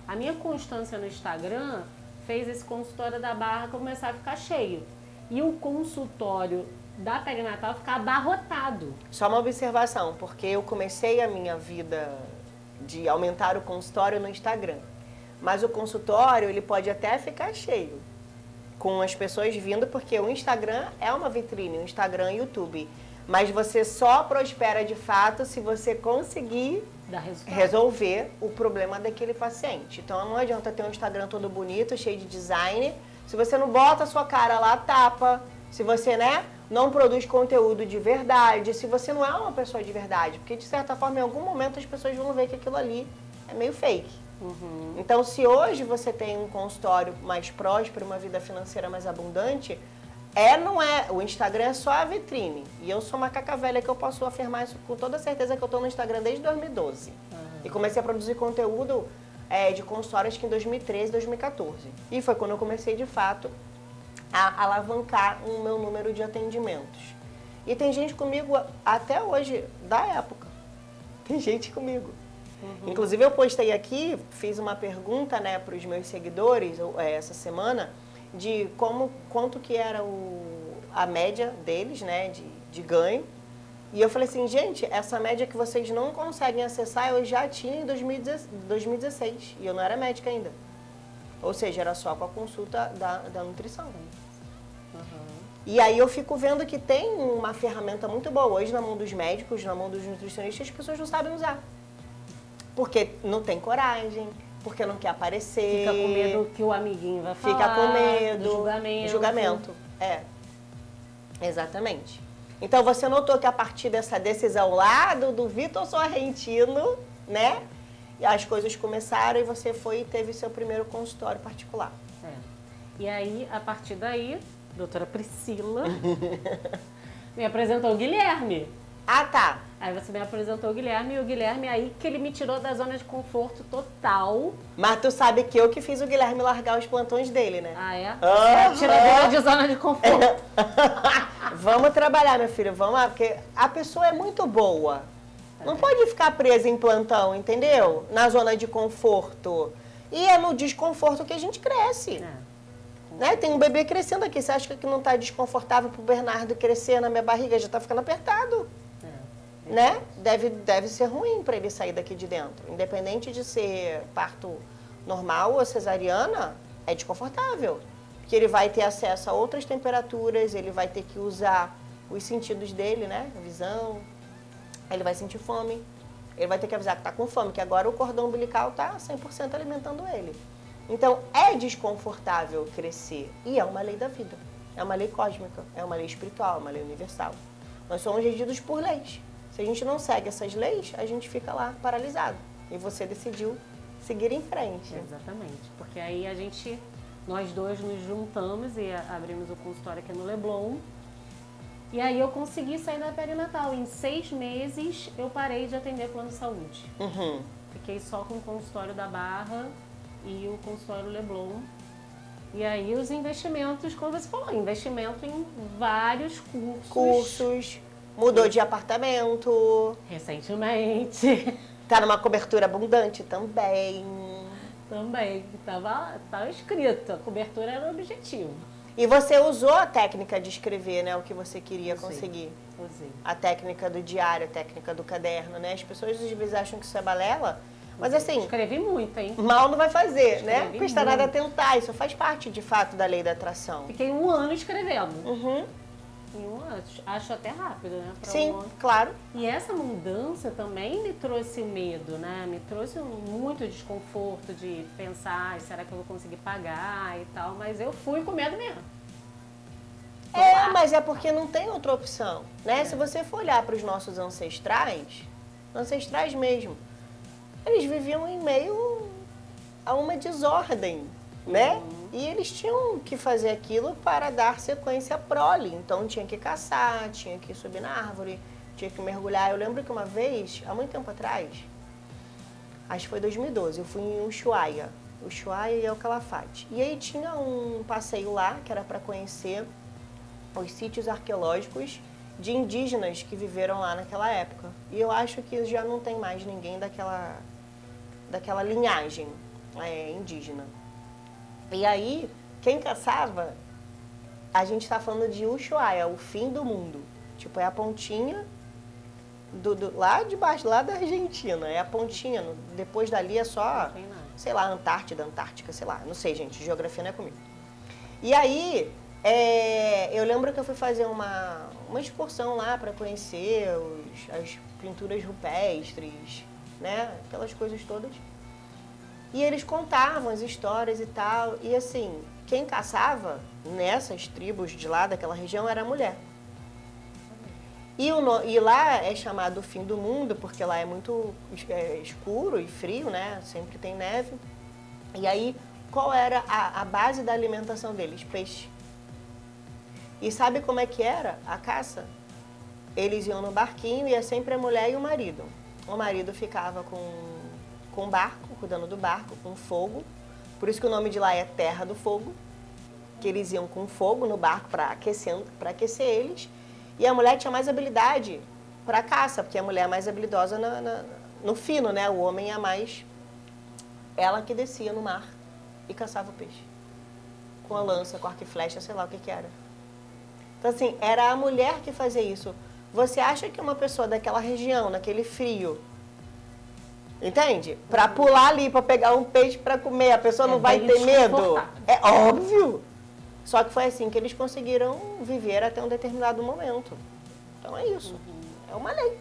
a minha constância no Instagram fez esse consultório da Barra começar a ficar cheio. E o consultório da perinatal ficar abarrotado. Só uma observação, porque eu comecei a minha vida de aumentar o consultório no Instagram. Mas o consultório, ele pode até ficar cheio, com as pessoas vindo, porque o Instagram é uma vitrine, o Instagram e o YouTube. Mas você só prospera de fato se você conseguir resolver o problema daquele paciente. Então não adianta ter um Instagram todo bonito, cheio de design, se você não bota a sua cara lá, tapa, se você, né, não produz conteúdo de verdade, se você não é uma pessoa de verdade, porque de certa forma em algum momento as pessoas vão ver que aquilo ali é meio fake. Então se hoje você tem um consultório mais próspero, uma vida financeira mais abundante, o Instagram é só a vitrine. E eu sou uma caca velha que eu posso afirmar isso com toda certeza, que eu estou no Instagram desde 2012. E comecei a produzir conteúdo de consultórios que em 2013, 2014. E foi quando eu comecei de fato a alavancar o meu número de atendimentos. E tem gente comigo até hoje, da época. Tem gente comigo. Inclusive eu postei aqui, fiz uma pergunta, né, para os meus seguidores essa semana, de quanto que era a média deles, né, de ganho. E eu falei assim, gente, essa média que vocês não conseguem acessar, eu já tinha em 2016. E eu não era médica ainda. Ou seja, era só com a consulta da nutrição. E aí eu fico vendo que tem uma ferramenta muito boa hoje na mão dos médicos, na mão dos nutricionistas, as pessoas não sabem usar. Porque não tem coragem, porque não quer aparecer. Fica com medo que o amiguinho vai falar. Fica com medo. Do julgamento. Exatamente. Então você notou que a partir dessa decisão lá do Vitor Sorrentino, né? e as coisas começaram e você foi e teve seu primeiro consultório particular. E aí, a partir daí, a doutora Priscila me apresentou o Guilherme. Ah, tá. Aí você me apresentou o Guilherme, e o Guilherme aí que ele me tirou da zona de conforto total. Mas tu sabe que eu que fiz o Guilherme largar os plantões dele, né? Ah, é? Tirador de zona de conforto. Vamos trabalhar, meu filho, vamos lá, porque a pessoa é muito boa. Não pode ficar presa em plantão, entendeu? Na zona de conforto. E é no desconforto que a gente cresce. Né? Tem um bebê crescendo aqui. Você acha que não está desconfortável pro Bernardo crescer na minha barriga? Já está ficando apertado. Né? Deve ser ruim para ele sair daqui de dentro. Independente de ser parto normal ou cesariana, é desconfortável. Porque ele vai ter acesso a outras temperaturas, ele vai ter que usar os sentidos dele, né? A visão. Ele vai sentir fome. Ele vai ter que avisar que está com fome, que agora o cordão umbilical está 100% alimentando ele. Então, é desconfortável crescer. E é uma lei da vida. É uma lei cósmica, é uma lei espiritual, é uma lei universal. Nós somos regidos por leis. Se a gente não segue essas leis, a gente fica lá paralisado. E você decidiu seguir em frente. Exatamente. Porque aí nós dois nos juntamos e abrimos o consultório aqui no Leblon. E aí eu consegui sair da perinatal. Em 6 meses eu parei de atender plano de saúde. Fiquei só com o consultório da Barra e o consultório Leblon. E aí os investimentos, como você falou, investimento em vários cursos. Mudou de apartamento. Recentemente. Tá numa cobertura abundante também. Também. Tava escrito. A cobertura era o objetivo. E você usou a técnica de escrever, né? O que você queria conseguir. Usei. A técnica do diário, a técnica do caderno, né? As pessoas às vezes acham que isso é balela. Mas assim... Escrevi muito, hein? Mal não vai fazer, né? Não custa nada tentar. Isso faz parte, de fato, da lei da atração. Fiquei 1 ano escrevendo. Em 1 ano. Acho até rápido, né? Sim, claro. E essa mudança também me trouxe o medo, né? Me trouxe muito desconforto de pensar, será que eu vou conseguir pagar e tal. Mas eu fui com medo mesmo. Mas é porque não tem outra opção, né? Se você for olhar para os nossos ancestrais mesmo, eles viviam em meio a uma desordem, né? E eles tinham que fazer aquilo para dar sequência à prole. Então tinha que caçar, tinha que subir na árvore, tinha que mergulhar. Eu lembro que uma vez, há muito tempo atrás, acho que foi 2012, eu fui em Ushuaia e El Calafate. E aí tinha um passeio lá que era para conhecer os sítios arqueológicos de indígenas que viveram lá naquela época. E eu acho que já não tem mais ninguém daquela linhagem indígena. E aí, quem caçava, a gente está falando de Ushuaia, o fim do mundo. Tipo, é a pontinha lá de baixo, lá da Argentina. É a pontinha, depois dali é só, sei lá, Antártica, sei lá. Não sei, gente, geografia não é comigo. E aí, eu lembro que eu fui fazer uma excursão lá para conhecer as pinturas rupestres, né? Aquelas coisas todas. E eles contavam as histórias e tal. E assim, quem caçava nessas tribos de lá, daquela região, era a mulher. E lá é chamado o fim do mundo, porque lá é muito escuro e frio, né? Sempre tem neve. E aí, qual era a base da alimentação deles? Peixe. E sabe como é que era a caça? Eles iam no barquinho e é sempre a mulher e o marido. O marido ficava com o barco, cuidando do barco, com fogo. Por isso que o nome de lá é Terra do Fogo. Que eles iam com fogo no barco para aquecer eles. E a mulher tinha mais habilidade para caça, porque a mulher é mais habilidosa no fino, né? O homem é mais... Ela que descia no mar e caçava o peixe. Com a lança, com arco e flecha, sei lá o que era. Então, assim, era a mulher que fazia isso. Você acha que uma pessoa daquela região, naquele frio, entende? Para pular ali, para pegar um peixe para comer, a pessoa não vai ter medo? É óbvio. Só que foi assim que eles conseguiram viver até um determinado momento. Então é isso. É uma lei.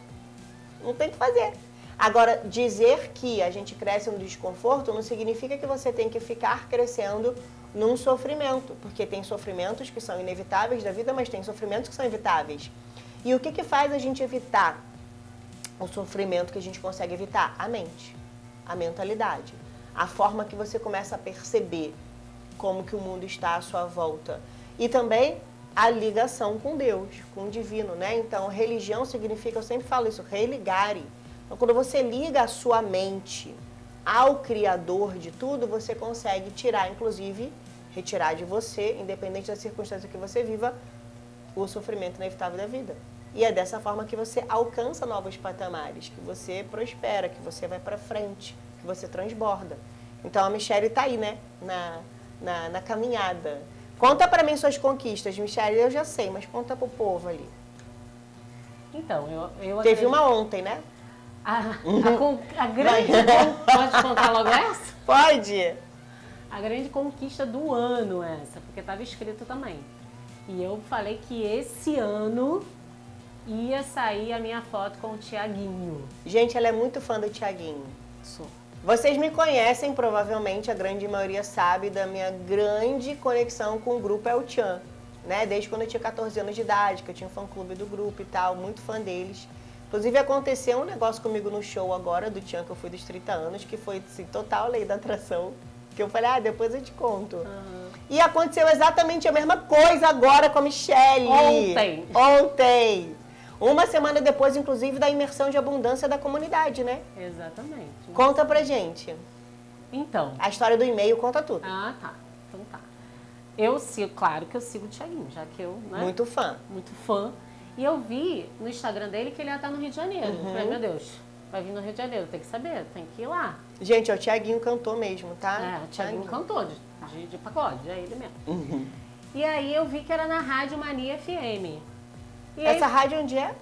Não tem o que fazer. Agora, dizer que a gente cresce no desconforto não significa que você tem que ficar crescendo num sofrimento. Porque tem sofrimentos que são inevitáveis da vida, mas tem sofrimentos que são evitáveis. E o que faz a gente evitar o sofrimento que a gente consegue evitar? A mente. a mentalidade. A forma que você começa a perceber como que o mundo está à sua volta. E também a ligação com Deus, com o divino, né? Então, religião significa, eu sempre falo isso, religare. Então, quando você liga a sua mente ao Criador de tudo, você consegue tirar, inclusive, retirar de você, independente da circunstância que você viva, o sofrimento inevitável da vida. E é dessa forma que você alcança novos patamares, que você prospera, que você vai para frente, que você transborda. Então, a Michele está aí, né? Na caminhada. Conta pra mim suas conquistas, Michele. Eu já sei, mas conta pro povo ali. Então, eu Teve uma ontem, né? A grande... Pode contar logo essa? Pode. A grande conquista do ano essa, porque estava escrito também. E eu falei que esse ano ia sair a minha foto com o Thiaguinho. Gente, ela é muito fã do Thiaguinho. Sou. Vocês me conhecem, provavelmente, a grande maioria sabe da minha grande conexão com o grupo El Chan, né? Desde quando eu tinha 14 anos de idade, que eu tinha um fã-clube do grupo e tal, muito fã deles. Inclusive, aconteceu um negócio comigo no show agora do Chan, que eu fui dos 30 anos, que foi, assim, total lei da atração. Que eu falei, depois eu te conto. E aconteceu exatamente a mesma coisa agora com a Michele. Ontem. Uma semana depois, inclusive, da imersão de abundância da comunidade, né? Exatamente. Conta pra gente. Então. A história do e-mail conta tudo. Ah, tá. Então tá. Eu sigo, claro que eu sigo o Thiaguinho, já que eu, né? Muito fã. Muito fã. E eu vi no Instagram dele que ele ia estar no Rio de Janeiro. Eu falei, meu Deus, vai vir no Rio de Janeiro, tem que saber, tem que ir lá. Gente, é o Thiaguinho cantor mesmo, tá? O Thiaguinho cantor, de pagode, é ele mesmo. E aí eu vi que era na Rádio Mania FM. E essa aí, rádio onde é?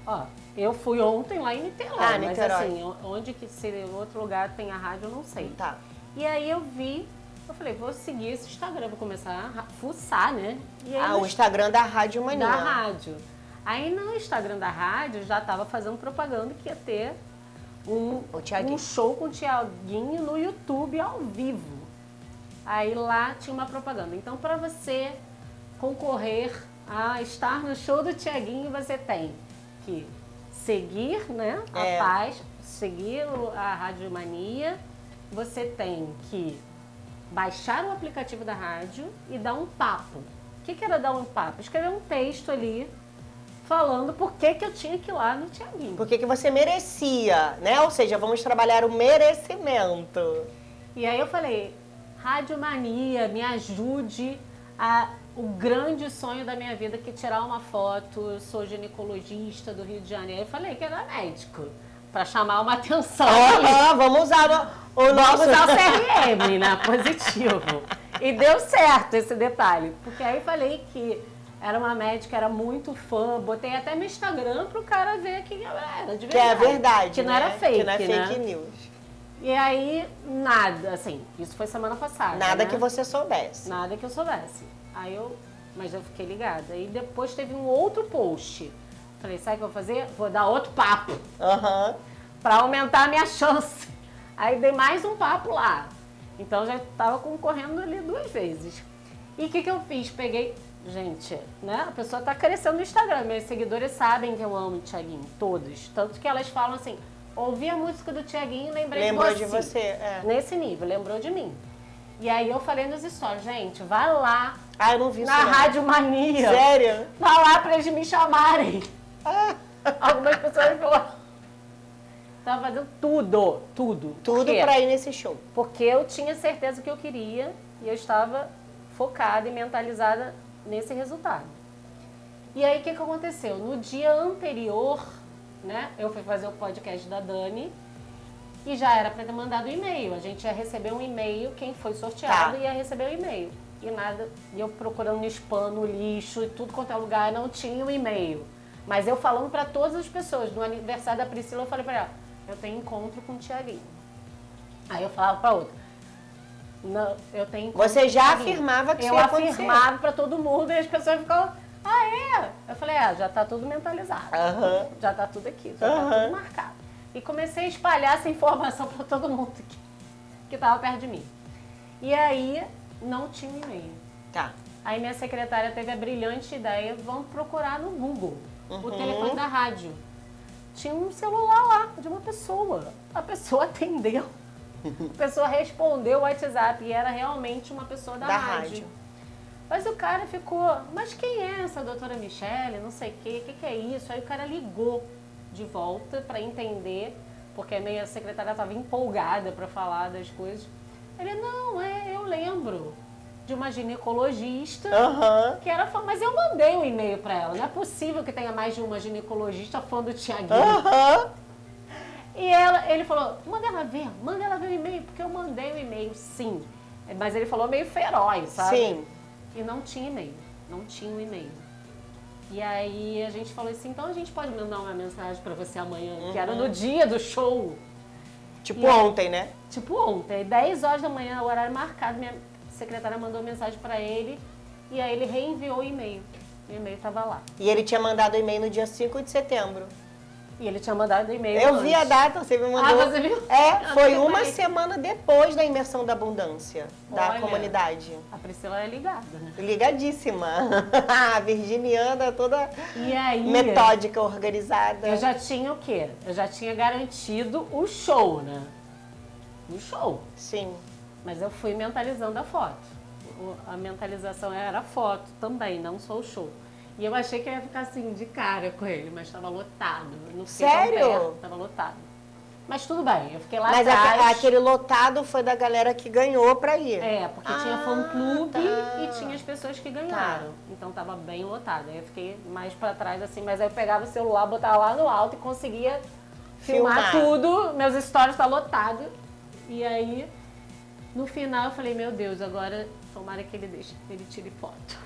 Ó, eu fui ontem lá em Niterói, mas Niterói. assim, onde que se outro lugar tem a rádio, eu não sei. Tá. E aí eu falei, vou seguir esse Instagram, vou começar a fuçar, né? E aí, o Instagram da Rádio Mania. Da rádio. Aí no Instagram da rádio já tava fazendo propaganda que ia ter um show com o Thiaguinho no YouTube ao vivo. Aí lá tinha uma propaganda. Então, para você concorrer a estar no show do Thiaguinho, você tem que seguir, né, seguir a Rádio Mania, você tem que baixar o aplicativo da rádio e dar um papo. O que era dar um papo? Escrever um texto ali falando por que eu tinha que ir lá no Thiaguinho. Por que você merecia, né? Ou seja, vamos trabalhar o merecimento. E aí eu falei, Rádio Mania, me ajude o grande sonho da minha vida, que é tirar uma foto. Eu sou ginecologista do Rio de Janeiro. Eu falei que era médico, para chamar uma atenção. Vamos usar Vamos usar o CRM, né? Positivo. E deu certo esse detalhe. Porque aí falei que era uma médica, era muito fã. Botei até no Instagram pro cara ver que era de verdade. Que é verdade, que não era fake, que não é fake né? news. E aí, nada, assim, isso foi semana passada. Nada, né? Que você soubesse. Nada que eu soubesse. Mas eu fiquei ligada. E depois teve um outro post. Falei, sabe o que eu vou fazer? Vou dar outro papo. Pra aumentar a minha chance. Aí dei mais um papo lá. Então já tava concorrendo ali 2 vezes. E o que eu fiz? Peguei... Gente, né? A pessoa tá crescendo no Instagram. Meus seguidores sabem que eu amo o Thiaguinho. Todos. Tanto que elas falam assim... Ouvi a música do Thiaguinho e lembrou de você. Nesse nível, lembrou de mim. E aí eu falei nos stories, gente, vai lá. Eu não vi isso na Rádio Mania. Sério? Vai lá pra eles me chamarem. Algumas pessoas falaram. Tava fazendo tudo. Tudo pra ir nesse show. Porque eu tinha certeza que eu queria e eu estava focada e mentalizada nesse resultado. E aí o que aconteceu? No dia anterior, né, eu fui fazer o podcast da Dani e já era para ter mandado o e-mail. A gente ia receber um e-mail, quem foi sorteado ia receber o e-mail. E nada, e eu procurando no spam, no lixo, e tudo quanto é lugar, não tinha o e-mail. Mas eu falando para todas as pessoas, no aniversário da Priscila, eu falei para ela, eu tenho encontro com o Thiaguinho. Aí eu falava para outra, não, eu tenho encontro Você já com o Thiaguinho. afirmava que isso eu ia acontecer. afirmava para todo mundo e as pessoas ficavam... Eu falei, já tá tudo mentalizado. Já tá tudo aqui, já tá tudo marcado. E comecei a espalhar essa informação para todo mundo que tava perto de mim. E aí, não tinha e-mail. Aí minha secretária teve a brilhante ideia, vamos procurar no Google o telefone da rádio. tinha um celular lá de uma pessoa. A pessoa atendeu. A pessoa respondeu o WhatsApp e era realmente uma pessoa da rádio. Mas o cara ficou, mas quem é essa doutora Michele? Não sei o que é isso? Aí o cara ligou de volta para entender, porque a minha secretária estava empolgada para falar das coisas. Ele, não, eu lembro de uma ginecologista que era fã, mas eu mandei um e-mail para ela. Não é possível que tenha mais de uma ginecologista fã do Thiaguinho. E ele falou, manda ela ver o e-mail, porque eu mandei o e-mail, sim. Mas ele falou meio feroz, sabe? Sim. E não tinha e-mail, não tinha um e-mail. E aí a gente falou assim, então a gente pode mandar uma mensagem para você amanhã, que era no dia do show. Tipo ontem, né? Tipo ontem, 10 horas da manhã, o horário marcado, minha secretária mandou mensagem para ele e aí ele reenviou o e-mail. O e-mail estava lá. E ele tinha mandado o e-mail no dia 5 de setembro. E ele tinha mandado o e-mail Eu vi a data, você me mandou. Ah, você viu? Foi uma semana depois da imersão da abundância da comunidade. A Priscila é ligada, né? Ligadíssima. A virginiana toda e aí, metódica, organizada. Eu já tinha o quê? Eu já tinha garantido o show, né? O show. Sim. Mas eu fui mentalizando a foto. A mentalização era a foto também, não só o show. E eu achei que eu ia ficar assim, de cara com ele, mas estava lotado. Não fiquei Sério? Estava lotado. Mas tudo bem, eu fiquei lá mas atrás. Mas aquele lotado foi da galera que ganhou pra ir. Porque tinha fã-clube e tinha as pessoas que ganharam. Então tava bem lotado. Aí eu fiquei mais pra trás assim, mas aí eu pegava o celular, botava lá no alto e conseguia filmar tudo. Meus stories tá lotado. E aí, no final eu falei, meu Deus, agora tomara que ele tire foto.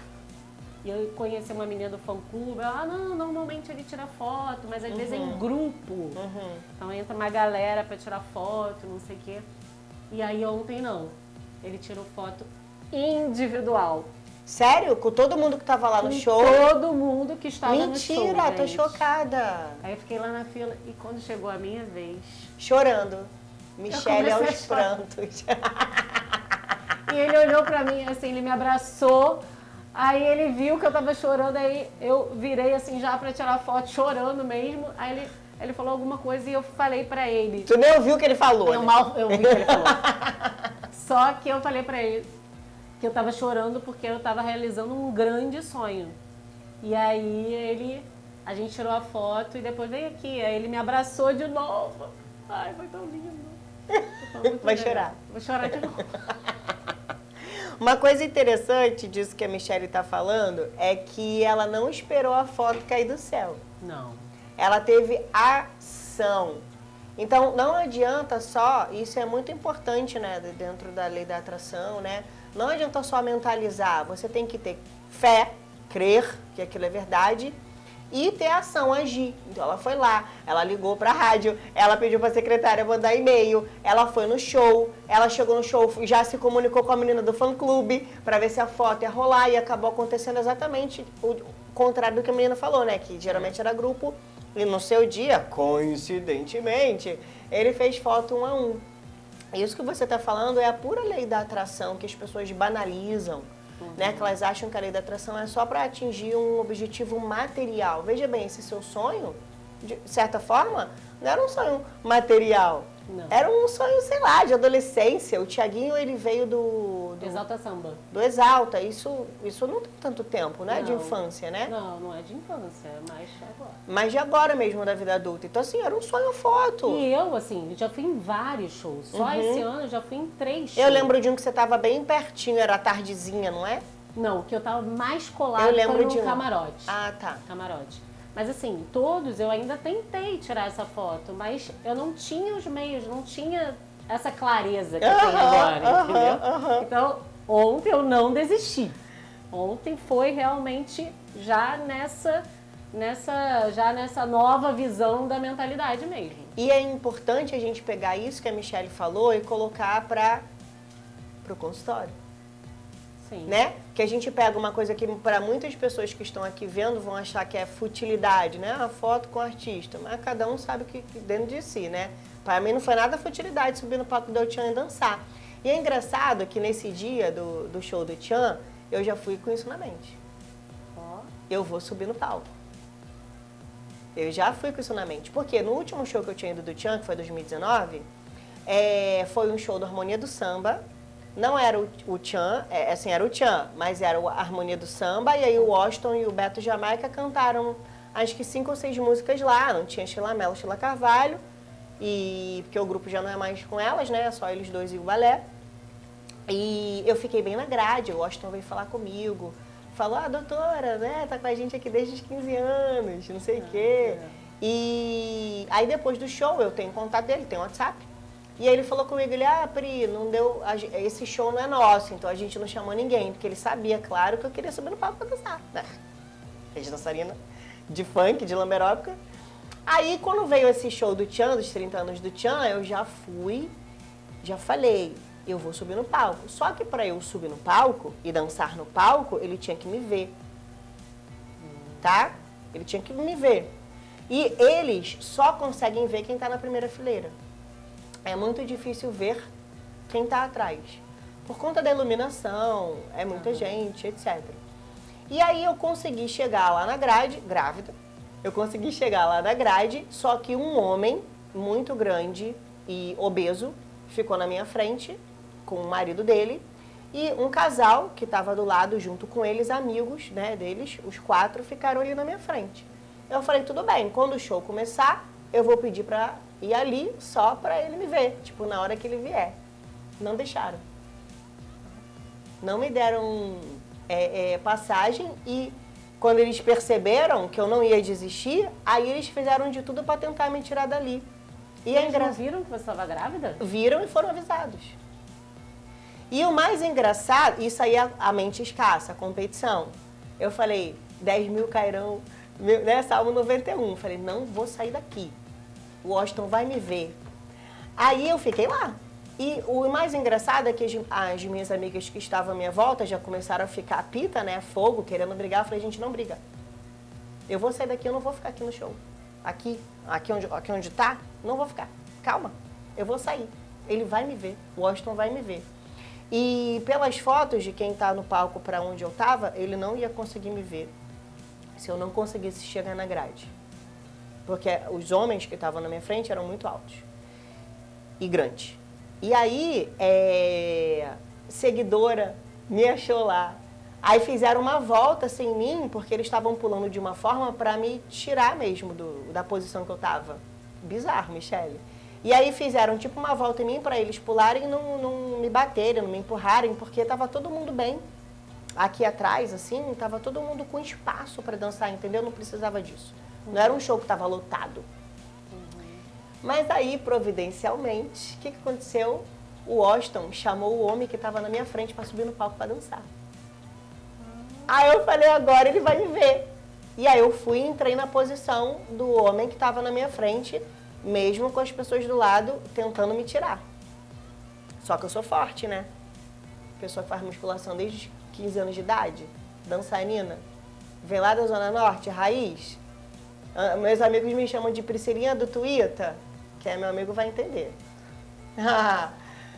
E eu conheci uma menina do fã-clube, ela, não, normalmente ele tira foto, mas às vezes é em grupo. Então entra uma galera pra tirar foto, não sei o quê. E aí ontem não, ele tirou foto individual. Sério? Com todo mundo que tava lá no show? Todo mundo que estava no show. Mentira, tô chocada. Aí eu fiquei lá na fila e quando chegou a minha vez... Chorando. Michele aos prantos. E ele olhou pra mim assim, ele me abraçou. Aí ele viu que eu tava chorando, aí eu virei assim já pra tirar foto, chorando mesmo. Aí ele falou alguma coisa e eu falei pra ele. Tu nem ouviu o que ele falou? Eu vi o que ele falou. Só que eu falei pra ele que eu tava chorando porque eu tava realizando um grande sonho. E aí a gente tirou a foto e depois veio aqui. Aí ele me abraçou de novo. Ai, foi tão lindo. Vai chorar. Vou chorar de novo. Uma coisa interessante disso que a Michele está falando é que ela não esperou a foto cair do céu. Não. Ela teve ação. Então, não adianta só, isso é muito importante, né, dentro da lei da atração, né? Não adianta só mentalizar, você tem que ter fé, crer que aquilo é verdade e ter ação, agir. Então ela foi lá, ela ligou pra rádio, ela pediu pra secretária mandar e-mail, ela foi no show, ela chegou no show, já se comunicou com a menina do fã-clube pra ver se a foto ia rolar e acabou acontecendo exatamente o contrário do que a menina falou, né? Que geralmente era grupo e no seu dia, coincidentemente, ele fez foto 1 a 1. Isso que você tá falando é a pura lei da atração que as pessoas banalizam. Né, que elas acham que a lei da atração é só para atingir um objetivo material. Veja bem, esse seu sonho, de certa forma, não era um sonho material. Não. Era um sonho, sei lá, de adolescência. O Thiaguinho, ele veio do Exalta Samba. Do Exalta. Isso não tem tanto tempo, né? Não. De infância, né? Não, não é de infância, é mais agora. Mas de agora mesmo, da vida adulta. Então, assim, era um sonho foto. E eu, assim, já fui em vários shows. Só esse ano eu já fui em 3 shows. Eu lembro de um que você tava bem pertinho, era a tardezinha, não é? Não, que eu tava mais colado foi no camarote. Ah, tá. Camarote. Mas assim, todos eu ainda tentei tirar essa foto, mas eu não tinha os meios, não tinha essa clareza que eu tenho agora, entendeu? Então, ontem eu não desisti. Ontem foi realmente já nessa nova visão da mentalidade mesmo. E é importante a gente pegar isso que a Michele falou e colocar para o consultório. Sim. Né? Que a gente pega uma coisa que para muitas pessoas que estão aqui vendo vão achar que é futilidade, né? A foto com o artista, mas cada um sabe que dentro de si, né? Para mim não foi nada futilidade subir no palco do El-Chan e dançar. E é engraçado que nesse dia do show do Chan, eu já fui com isso na mente. Eu vou subir no palco. Eu já fui com isso na mente. Porque no último show que eu tinha ido do Tchan, que foi 2019, foi um show do Harmonia do Samba. Não era o Tchan, assim, era o Tchan, mas era a Harmonia do Samba. E aí o Washington e o Beto Jamaica cantaram, acho que 5 ou 6 músicas lá. Não tinha Sheila Mello, Sheila Carvalho. Porque o grupo já não é mais com elas, né? É só eles dois e o balé. E eu fiquei bem na grade. O Washington veio falar comigo. Falou, doutora, né? Tá com a gente aqui desde os 15 anos, não sei o quê. E aí depois do show, eu tenho contato dele, tem WhatsApp. E aí ele falou comigo, Pri, não deu, esse show não é nosso, então a gente não chamou ninguém, porque ele sabia, claro, que eu queria subir no palco pra dançar, né? Fez dançarina de funk, de lamberóbica. Aí quando veio esse show do Tchan, dos 30 anos do Tchan, eu já falei, eu vou subir no palco. Só que para eu subir no palco e dançar no palco, ele tinha que me ver. Tá? Ele tinha que me ver. E eles só conseguem ver quem tá na primeira fileira. É muito difícil ver quem tá atrás. Por conta da iluminação, é muita gente, etc. E aí eu consegui chegar lá na grade, grávida. Eu consegui chegar lá na grade, só que um homem muito grande e obeso ficou na minha frente, com o marido dele, e um casal que estava do lado junto com eles, amigos, né, deles, os 4 ficaram ali na minha frente. Eu falei, tudo bem, quando o show começar, eu vou pedir pra ir ali só pra ele me ver, tipo, na hora que ele vier. Não deixaram. Não me deram passagem e quando eles perceberam que eu não ia desistir, aí eles fizeram de tudo pra tentar me tirar dali. E eles não viram que você estava grávida? Viram e foram avisados. E o mais engraçado, isso aí é a mente escassa, a competição. Eu falei, 10 mil cairão, né, Salmo 91. Falei, não vou sair daqui. O Washington vai me ver. Aí eu fiquei lá. E o mais engraçado é que as minhas amigas que estavam à minha volta já começaram a ficar pita, né, fogo, querendo brigar. Eu falei, gente, não briga. Eu vou sair daqui, eu não vou ficar aqui no show. Aqui onde tá, não vou ficar. Calma, eu vou sair. Ele vai me ver, o Washington vai me ver. E pelas fotos de quem tá no palco para onde eu tava, ele não ia conseguir me ver se eu não conseguisse chegar na grade. Porque os homens que estavam na minha frente eram muito altos e grandes. E aí, seguidora me achou lá. Aí fizeram uma volta sem mim, porque eles estavam pulando de uma forma para me tirar mesmo da posição que eu tava. Bizarro, Michele. E aí fizeram tipo uma volta em mim para eles pularem e não me baterem, não me empurrarem, porque tava todo mundo bem. Aqui atrás, assim, tava todo mundo com espaço para dançar, entendeu? Não precisava disso. Não era um show que tava lotado. Mas aí, providencialmente, o que aconteceu? O Washington chamou o homem que estava na minha frente para subir no palco para dançar. Aí eu falei, agora ele vai me ver. E aí eu fui e entrei na posição do homem que estava na minha frente, mesmo com as pessoas do lado tentando me tirar. Só que eu sou forte, né? Pessoa que faz musculação desde os 15 anos de idade, dançarina, vem lá da Zona Norte, raiz. Meus amigos me chamam de Priscilinha do Twitter, que meu amigo vai entender.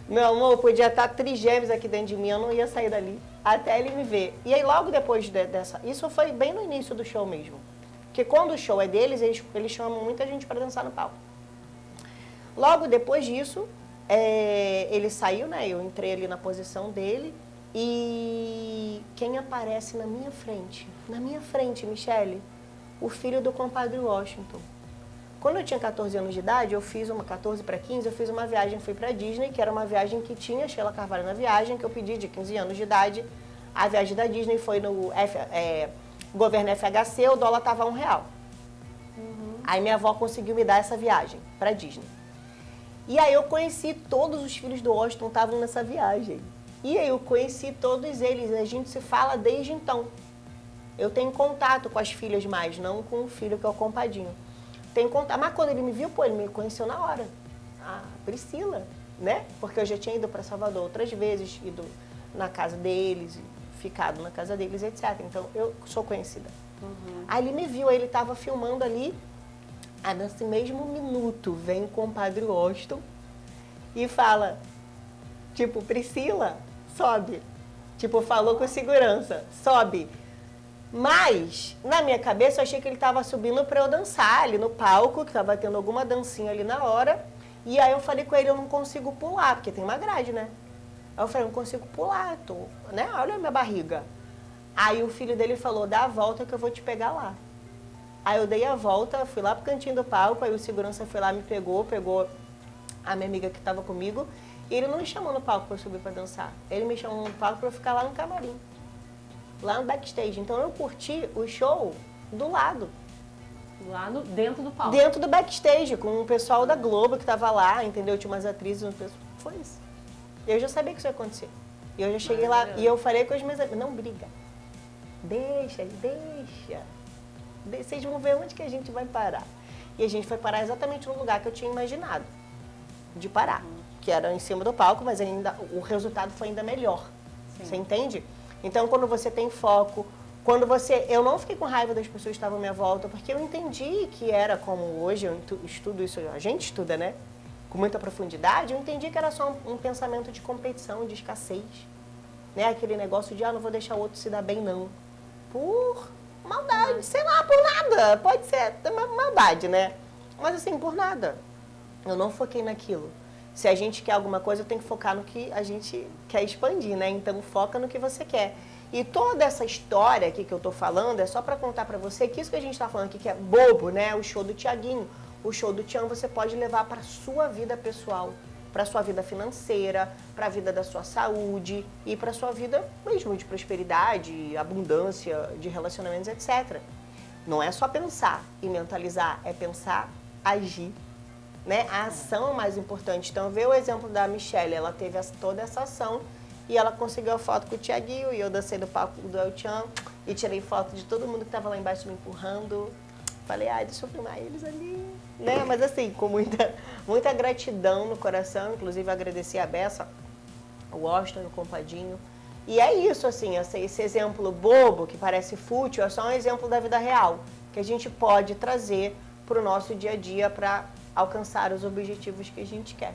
Meu amor, podia estar trigêmeos aqui dentro de mim, eu não ia sair dali até ele me ver. E aí logo depois dessa... Isso foi bem no início do show mesmo. Porque quando o show é deles, eles chamam muita gente para dançar no palco. Logo depois disso, ele saiu, né? Eu entrei ali na posição dele. E quem aparece na minha frente, Michele, o filho do compadre Washington. Quando eu tinha 14 anos de idade, 14 para 15, eu fiz uma viagem, fui para Disney, que era uma viagem que tinha Sheila Carvalho na viagem, que eu pedi de 15 anos de idade. A viagem da Disney foi no governo FHC, o dólar estava R$1. Aí minha avó conseguiu me dar essa viagem para Disney. E aí eu conheci todos os filhos do Washington, estavam nessa viagem. E aí eu conheci todos eles, a gente se fala desde então. Eu tenho contato com as filhas mais, não com o filho que é o compadinho. Tenho contato, mas quando ele me viu, ele me conheceu na hora. A Priscila, né? Porque eu já tinha ido para Salvador outras vezes, ido na casa deles, ficado na casa deles, etc. Então eu sou conhecida. Aí ele me viu, ele estava filmando ali. Aí nesse mesmo minuto vem o compadre Washington e fala, tipo, Priscila, sobe. Tipo, falou com segurança, sobe. Mas, na minha cabeça, eu achei que ele estava subindo para eu dançar ali no palco, que estava tendo alguma dancinha ali na hora. E aí eu falei com ele, eu não consigo pular, porque tem uma grade, né? Aí eu falei, eu não consigo pular, né? Olha a minha barriga. Aí o filho dele falou, dá a volta que eu vou te pegar lá. Aí eu dei a volta, fui lá pro cantinho do palco, aí o segurança foi lá, me pegou a minha amiga que estava comigo, e ele não me chamou no palco para eu subir para dançar. Ele me chamou no palco para eu ficar lá no camarim, lá no backstage. Então eu curti o show do lado. Lá dentro do palco? Dentro do backstage, com o pessoal da Globo que estava lá, entendeu? Tinha umas atrizes, foi isso. Eu já sabia que isso ia acontecer. E eu já cheguei lá e eu falei com as minhas amigas, não briga. Deixa. Vocês vão ver onde que a gente vai parar. E a gente foi parar exatamente no lugar que eu tinha imaginado de parar. Que era em cima do palco, mas ainda o resultado foi ainda melhor. Sim. Você entende? Então, quando você tem foco, eu não fiquei com raiva das pessoas que estavam à minha volta, porque eu entendi que era como hoje, eu estudo isso, a gente estuda, né? Com muita profundidade, eu entendi que era só um pensamento de competição, de escassez. Né? Aquele negócio de, não vou deixar o outro se dar bem, não. Por maldade, sei lá, por nada. Pode ser uma maldade, né? Mas assim, por nada. Eu não foquei naquilo. Se a gente quer alguma coisa, tem que focar no que a gente quer expandir, né? Então, foca no que você quer. E toda essa história aqui que eu tô falando é só para contar para você que isso que a gente tá falando aqui, que é bobo, né? O show do Thiaguinho, o show do Tchan, você pode levar para sua vida pessoal, para sua vida financeira, para a vida da sua saúde e para sua vida mesmo de prosperidade, abundância, de relacionamentos, etc. Não é só pensar e mentalizar, é pensar, agir. Né? A ação é mais importante. Então, vê o exemplo da Michelle, ela teve toda essa ação e ela conseguiu a foto com o Thiaguinho e eu dancei do palco do El Tchan e tirei foto de todo mundo que estava lá embaixo me empurrando. Falei, deixa eu filmar eles ali. Né? Mas assim, com muita gratidão no coração, inclusive agradecer a Bessa, o Washington e o compadinho. E é isso, assim, esse exemplo bobo, que parece fútil, é só um exemplo da vida real, que a gente pode trazer para o nosso dia a dia para alcançar os objetivos que a gente quer.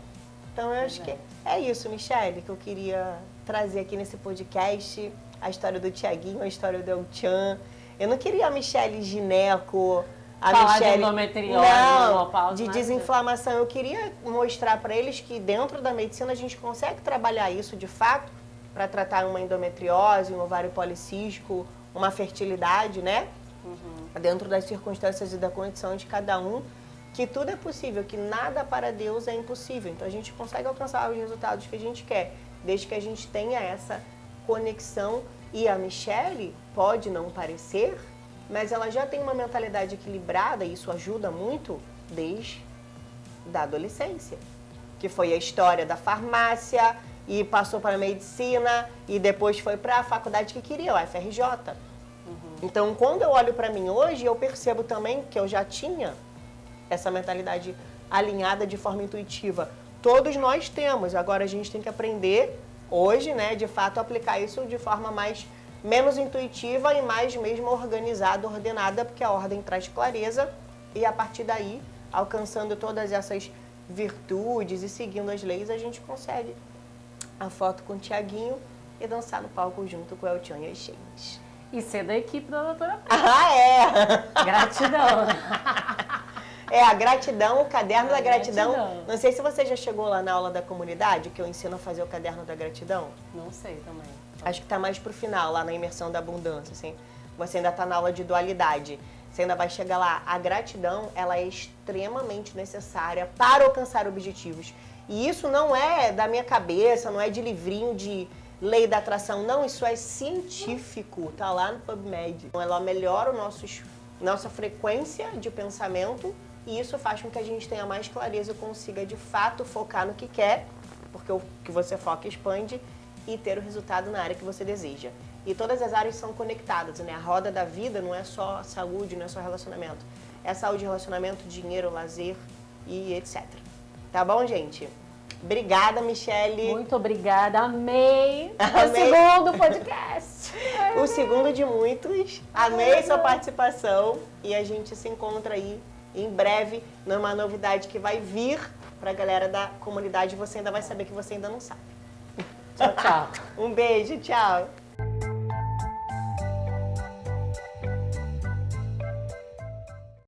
Então, eu acho que é isso, Michelle, que eu queria trazer aqui nesse podcast, a história do Thiaguinho, a história do El Tchan. Eu não queria a Michelle gineco, falar de endometriose, de desinflamação. Eu queria mostrar para eles que dentro da medicina a gente consegue trabalhar isso de fato para tratar uma endometriose, um ovário policístico, uma fertilidade, né? Dentro das circunstâncias e da condição de cada um, que tudo é possível, que nada para Deus é impossível. Então a gente consegue alcançar os resultados que a gente quer, desde que a gente tenha essa conexão. E a Michelle pode não parecer, mas ela já tem uma mentalidade equilibrada, e isso ajuda muito desde a adolescência. Que foi a história da farmácia, e passou para a medicina, e depois foi para a faculdade que queria, a FRJ. Então, quando eu olho para mim hoje, eu percebo também que eu já tinha essa mentalidade alinhada de forma intuitiva. Todos nós temos, agora a gente tem que aprender hoje, né, de fato, aplicar isso de forma menos intuitiva e mais mesmo organizada, ordenada, porque a ordem traz clareza e a partir daí, alcançando todas essas virtudes e seguindo as leis, a gente consegue a foto com o Thiaguinho e dançar no palco junto com o El Tchan e as Cheias. E ser da equipe da doutora P. Gratidão. A gratidão, o caderno da gratidão. Não sei se você já chegou lá na aula da comunidade, que eu ensino a fazer o caderno da gratidão. Não sei também. Acho que está mais pro final, lá na imersão da abundância, assim. Você ainda está na aula de dualidade. Você ainda vai chegar lá. A gratidão, ela é extremamente necessária para alcançar objetivos. E isso não é da minha cabeça, não é de livrinho de lei da atração. Não, isso é científico. Tá lá no PubMed. Ela melhora nossa frequência de pensamento e isso faz com que a gente tenha mais clareza e consiga, de fato, focar no que quer, porque o que você foca expande, e ter o resultado na área que você deseja. E todas as áreas são conectadas, né? A roda da vida não é só saúde, não é só relacionamento. É saúde, relacionamento, dinheiro, lazer e etc. Tá bom, gente? Obrigada, Michelle. Muito obrigada. Amei o segundo podcast. O segundo de muitos. Amei sua participação. E a gente se encontra aí em breve numa novidade que vai vir pra galera da comunidade. Você ainda vai saber que você ainda não sabe. Tchau, tchau. Um beijo, tchau.